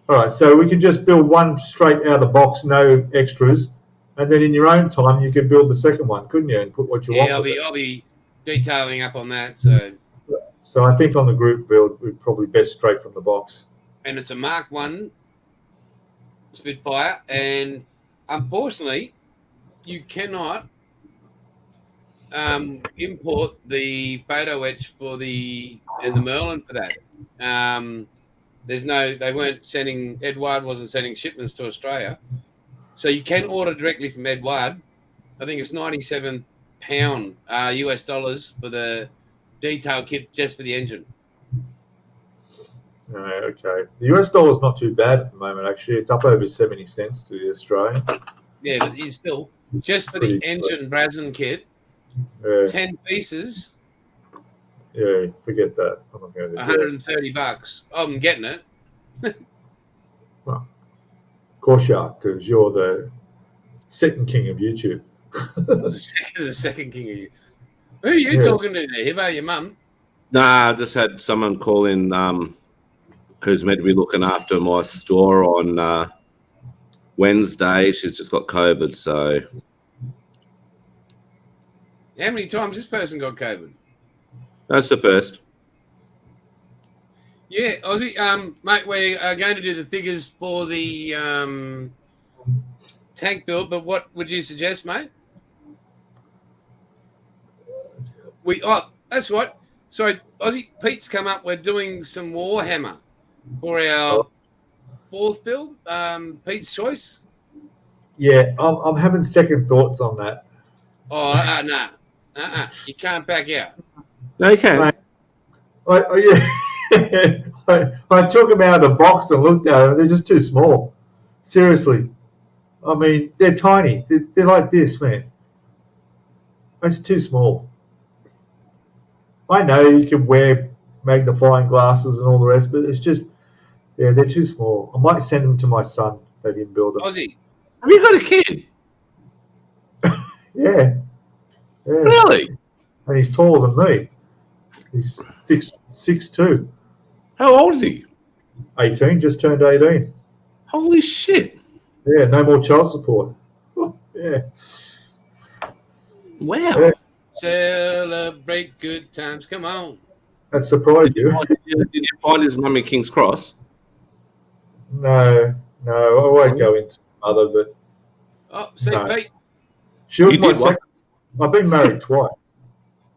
All right, so we can just build one straight out of the box, no extras, and then in your own time you could build the second one, couldn't you? And put what you want. I'll be detailing up on that. So I think on the group build, we're probably best straight from the box. And it's a Mark 1 Spitfire, and unfortunately, you cannot import the photo etch and the Merlin for that. They weren't sending, Edward wasn't sending shipments to Australia. So you can order directly from Edward. I think it's £97 US dollars for the detail kit just for the engine. Okay. The US dollar is not too bad at the moment, actually. It's up over 70 cents to the Australian. Yeah, but it's still just for the engine Brazen kit, 10 pieces. Yeah, forget that. I'm not going to do $130. I'm getting it. Well, of course you are, because you're the second king of YouTube. the second king of you. Who are you talking to there, Hibbo? Your mum? Nah, I just had someone call in who's meant to be looking after my store on Wednesday. She's just got COVID, so. How many times this person got COVID? That's the first. Yeah, Aussie. Mate, we are going to do the figures for the tank build, but what would you suggest, mate? That's right. Sorry, Aussie. Pete's come up. We're doing some Warhammer for our 4th build. Pete's choice. Yeah, I'm having second thoughts on that. Oh, no. You can't back out. No, you can. I took them out of the box and looked at them. They're just too small. Seriously. I mean, they're tiny. They're like this, man. It's too small. I know you can wear magnifying glasses and all the rest, but it's just, they're too small. I might send them to my son. Let him build them. Aussie, have you got a kid? Yeah. Really? And he's taller than me. He's 6'2". How old is he? 18, just turned 18. Holy shit. Yeah, no more child support. Yeah. Wow. Yeah. Celebrate good times. Come on. That surprised you. Did you find his mum in King's Cross? No, I won't go into mother, but. Oh, see, no. Pete. She was my second. I've been married twice.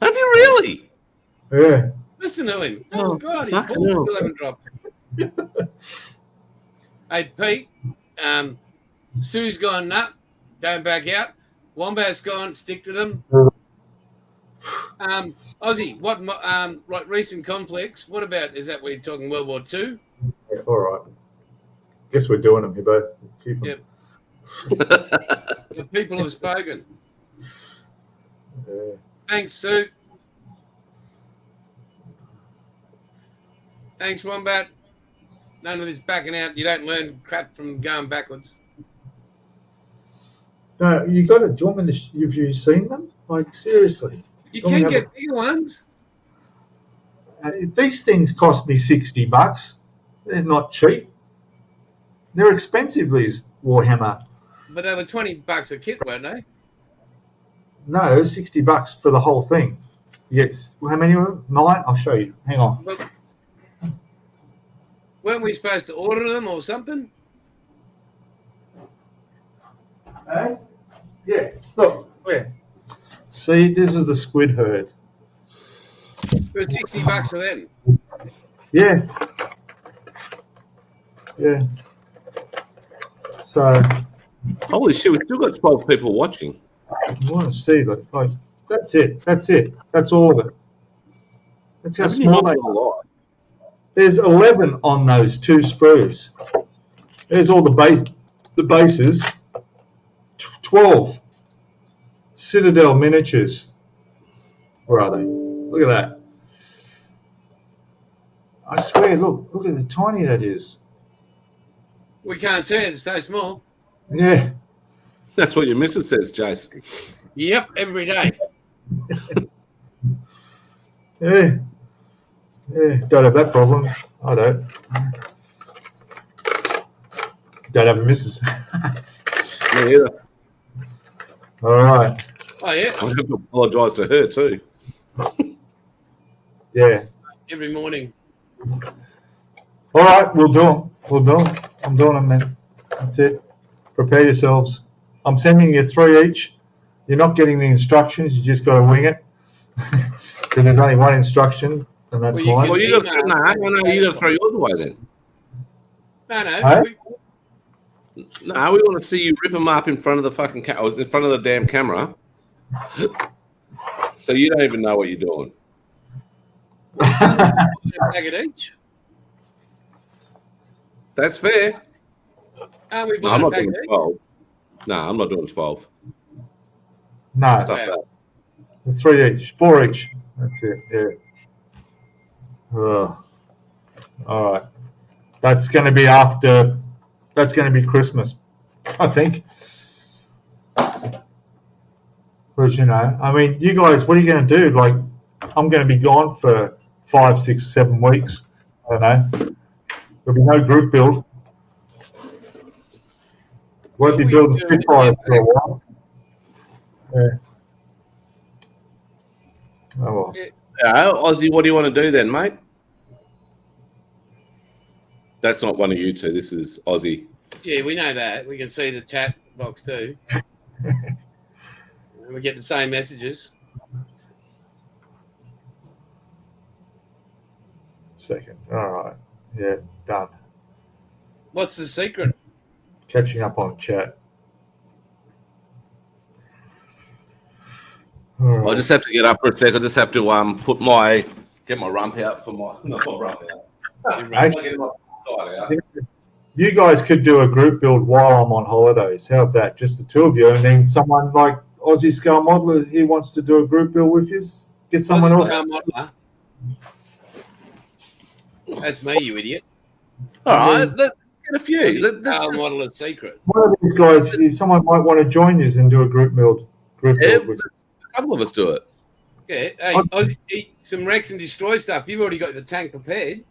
Have you really? Yeah. Listen to him. Oh, God, his balls no. still haven't dropped. Hey, Pete, Sue's gone, nah, don't back out. Wombat's gone, stick to them. Aussie, what, like recent conflicts, what about, is that we're talking World War II? Yeah, all right. Guess we're doing them, Hibbo. Keep them. Yep. The people have spoken. Yeah. Thanks, Sue. Thanks, Wombat. None of this backing out. You don't learn crap from going backwards. No, you got it. Do you want me to? Have you seen them? Like, seriously. You can get bigger ones. These things cost me $60. They're not cheap. They're expensive, these Warhammer. But they were $20 a kit, weren't they? No, $60 for the whole thing. Yes. How many were them? 9? I'll show you. Hang on. Well, weren't we supposed to order them or something? Hey? Yeah. Look, where? See, this is the squid herd. It was $60 for them. Yeah. Yeah. So. Holy shit, we've still got 12 people watching. I want to see that. Like, that's it. That's all of it. That's how small they are. There's 11 on those 2 sprues. There's all the bases. 12 Citadel miniatures. Where are they? Look at that. I swear, look at how tiny that is. We can't see it. It's so small. Yeah. That's what your missus says, Jace. Yep, every day. Yeah. Yeah, don't have that problem. I don't. Don't have a missus. Me either. All right. Oh, yeah. I have to apologise to her too. Yeah. Every morning. All right, we'll do them. We'll do them. I'm doing them then. That's it. Prepare yourselves. I'm sending you 3 each. You're not getting the instructions. You just got to wing it. Because there's only one instruction, and that's Well, fine. Well, you got to throw yours away then. No. Hey? No, we want to see you rip them up in front of the fucking in front of the damn camera. So you don't even know what you're doing. Packet each. That's fair. Are we No, I'm buying a not packet doing each? 12. No, I'm not doing 12. No, Stuff that. 3 each. 4 each. That's it. Yeah. All right. That's going to be after. That's going to be Christmas, I think. Because, you know, I mean, you guys, what are you going to do? Like, I'm going to be gone for 5, 6, 7 weeks. I don't know. There'll be no group build. Won't be building Spitfires for a while. Yeah. Oh, well. Yeah, Aussie, what do you want to do then, mate? That's not one of you two. This is Aussie. Yeah, we know that. We can see the chat box too. We get the same messages. Second. All right. Yeah, done. What's the secret? Catching up on chat. All right. I'll just have to get up for a sec. I just have to get my rump out for my not my rump out. Actually, Get my side out. you guys could do a group build while I'm on holidays. How's that? Just the two of you, and then someone like Aussie Scale Modeller, he wants to do a group build with you. Get someone else. That's me, you idiot. All right, let's get a few. Model of secret. One of these guys, someone might want to join you and do a group build. With you. A couple of us do it. Yeah. Hey, Aussie, some Rex and Destroy stuff. You've already got the tank prepared.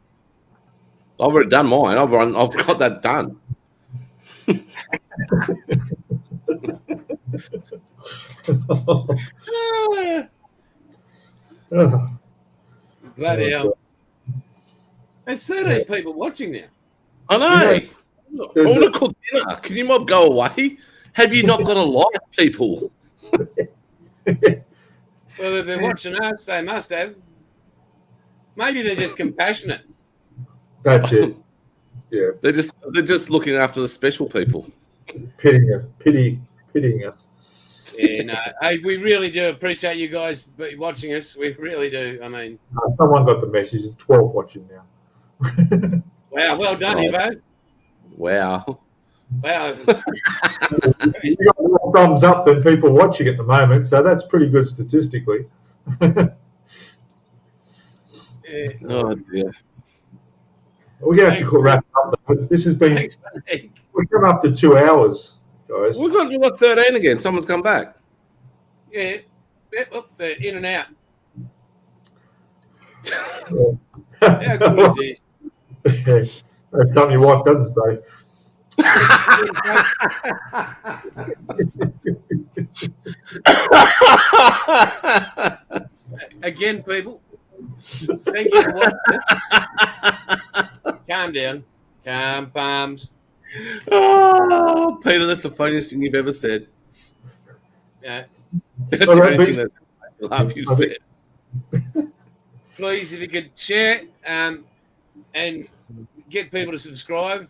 I've already done mine. I've got that done. Bloody hell. There's 13 people watching now. I know. I want to cook dinner. Can you mob go away? Have you not got a life, people? Well, if they're watching us, they must have. Maybe they're just compassionate. That's it. Yeah. They're just looking after the special people. Pitying us. Yeah, no. Hey, we really do appreciate you guys watching us. We really do. I mean, someone got the message. There's 12 watching now. Wow, well done, Ivo. Wow. Wow. You got more thumbs up than people watching at the moment, so that's pretty good statistically. Yeah. Oh dear. We're going to have to wrap up. This has been. We've come up to 2 hours, guys. We've got 13 again. Someone's come back. Yeah. Oh, they're in and out. How good is this? That's something your wife doesn't say. Again, people. Thank you for watching. Calm down. Calm, palms. Oh, Peter, that's the funniest thing you've ever said. Yeah. That's the only thing that I love you said. Please, if you could share and get people to subscribe.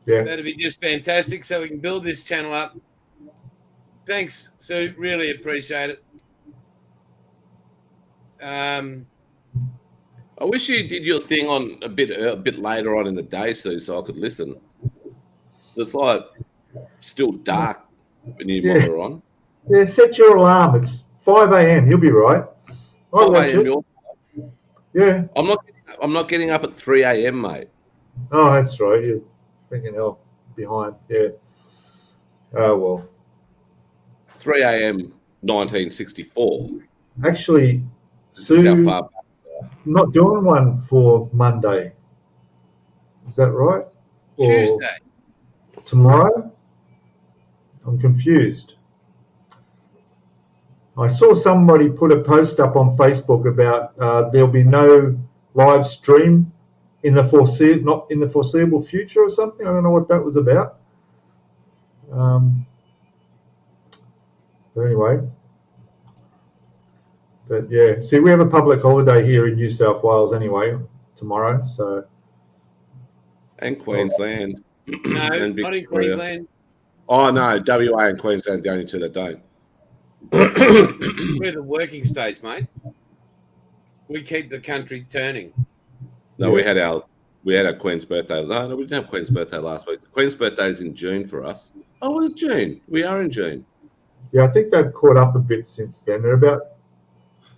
Yeah. That'd be just fantastic so we can build this channel up. Thanks, Sue. Really appreciate it. I wish you did your thing on a bit later on in the day, Sue, so I could listen. It's like still dark when you are on. Yeah, set your alarm. It's 5 a.m. You'll be right. 5 a.m. Yeah. I'm not getting up at 3 a.m., mate. Oh, that's right. You're freaking hell behind. Yeah. Oh, well. 3 a.m. 1964. Actually, This is how Sue, far back. not doing one for Monday. Is that right? Or Tuesday. tomorrow? I'm confused. I saw somebody put a post up on Facebook about there'll be no live stream in the foreseeable future or something. I don't know what that was about. But anyway, but yeah, see, we have a public holiday here in New South Wales anyway tomorrow. So And Queensland. No, and not in Victoria. Queensland. Oh, no, WA and Queensland are the only two that don't. We're the working states, mate. We keep the country turning. No, we had our Queen's birthday. No, we didn't have Queen's birthday last week. Queen's birthday is in June for us. Oh, it's June. We are in June. yeah, I think they've caught up a bit since then. They're about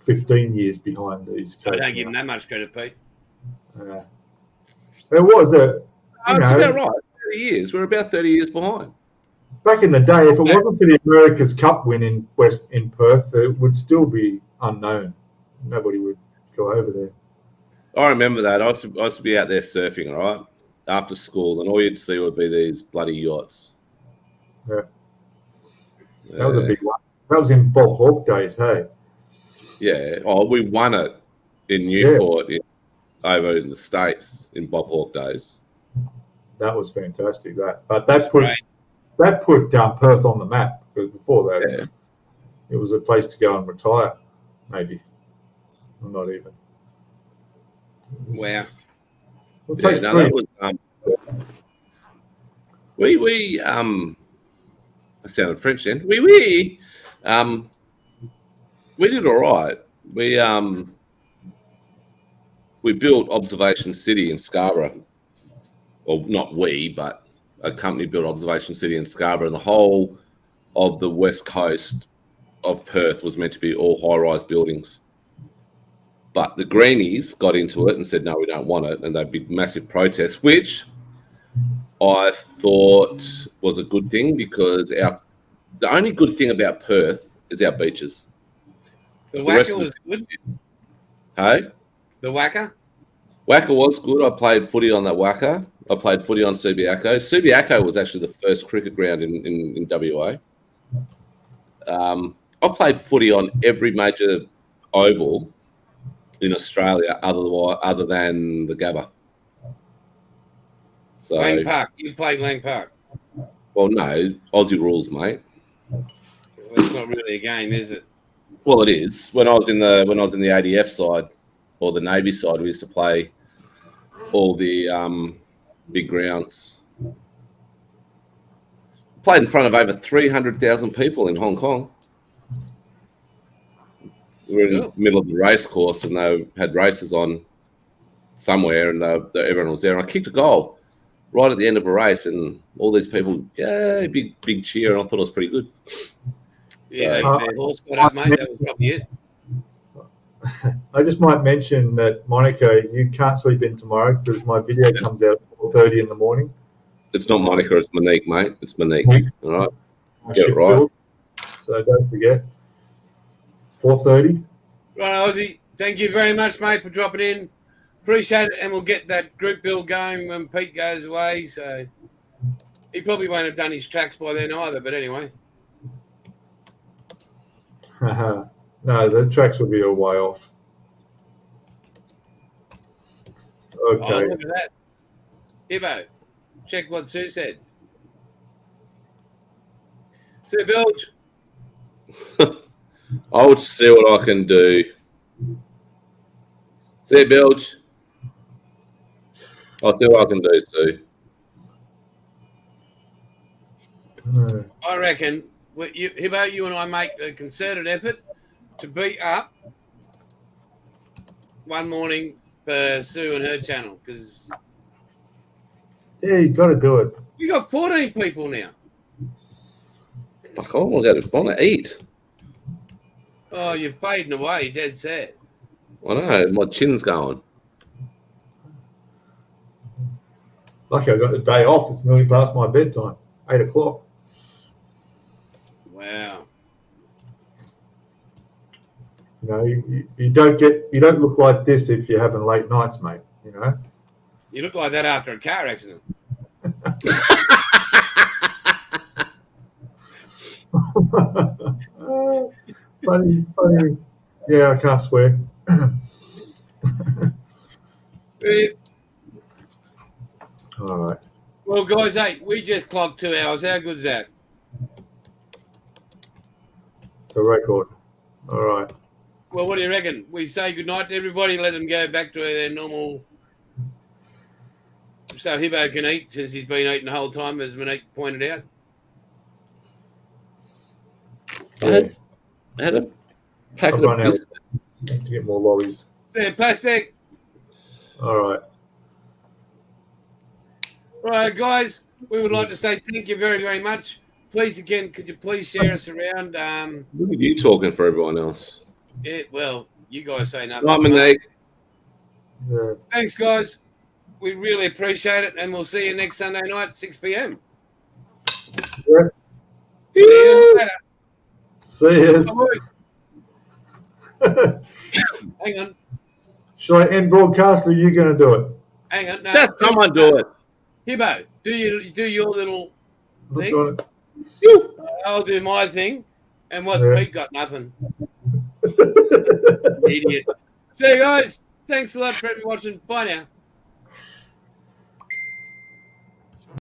15 years behind the East Coast. I don't give them that much credit, Pete. It was the. It's about right. 30 years. We're about 30 years behind. Back in the day, if it wasn't for the America's Cup win in Perth, it would still be unknown. Nobody would go over there. I remember that. I used to be out there surfing, right, after school, and all you'd see would be these bloody yachts. Yeah. That was a big one. That was in Bob Hawke days, hey? Yeah. Oh, we won it in Newport over in the States in Bob Hawke days. That was fantastic, But that put Perth on the map, because before that, it was a place to go and retire, maybe. Or not even. Wow. That was, I sounded French then. We did all right. We built Observation City in Scarborough. Well, not we, but a company built Observation City in Scarborough, and the whole of the west coast of Perth was meant to be all high-rise buildings. But the Greenies got into it and said, no, we don't want it, and there'd be massive protests, which I thought was a good thing, because the only good thing about Perth is our beaches. The Wacker was good. Hey? The Wacker? Wacker was good. I played footy on that Wacker. I played footy on Subiaco. Subiaco was actually the first cricket ground in WA. I've played footy on every major oval in Australia other than the Gabba. So, Lang Park. You played Lang Park. Well, no, Aussie rules, mate. Well, it's not really a game, is it? Well, it is. When I was in the ADF side or the Navy side, we used to play all the big grounds. Played in front of over 300,000 people in Hong Kong. We were in the middle of the race course, and they had races on somewhere, and everyone was there. And I kicked a goal right at the end of a race, and all these people, big cheer, and I thought it was pretty good. Yeah, the horse got up, mate. That was probably it. I just might mention that, Monica, you can't sleep in tomorrow because my video comes out at 4:30 in the morning. It's not Monica, it's Monique, mate. It's Monique. All right. Get it right. So don't forget. 4:30. Right, Aussie. Thank you very much, mate, for dropping in. Appreciate it, and we'll get that group build going when Pete goes away. So he probably won't have done his tracks by then either, but anyway. No, the tracks will be a way off. Okay. Oh, look at that. Hibbo, check what Sue said. Sue Bilge. I would see what I can do. See, Bilge. I'll see what I can do, Sue. I reckon, Hibbo, you and I make a concerted effort to beat up one morning for Sue and her channel, because you got to do it. We got 14 people now. Fuck, I want to eat. Oh, you're fading away, dead sad. I know, my chin's going. Lucky I got the day off. It's nearly past my bedtime. 8 o'clock. You don't look like this if you're having late nights, mate. You look like that after a car accident. funny. Yeah, I can't swear. All right. Well, guys, hey, we just clocked 2 hours. How good is that? It's a record. All right. Well, what do you reckon? We say goodnight to everybody, let them go back to their normal. So Hibbo can eat since he's been eating the whole time, as Monique pointed out. I had a packet of biscuits. Need to get more lollies. Fantastic. All right. All right, guys, we would like to say thank you very, very much. Please, again, could you please share us around? Look at you talking for everyone else. Yeah, well, you guys say nothing. Right, Monique. Yeah. Thanks, guys. We really appreciate it, and we'll see you next Sunday night, 6 p.m. Yeah. See you later. See you. Hang on. Shall I end broadcast, or are you going to do it? Hang on. No, Just someone do it. Hibbo, do your little thing. Doing it. I'll do my thing. And what's Pete got? Nothing. Idiot. See you guys. Thanks a lot for watching. Bye now.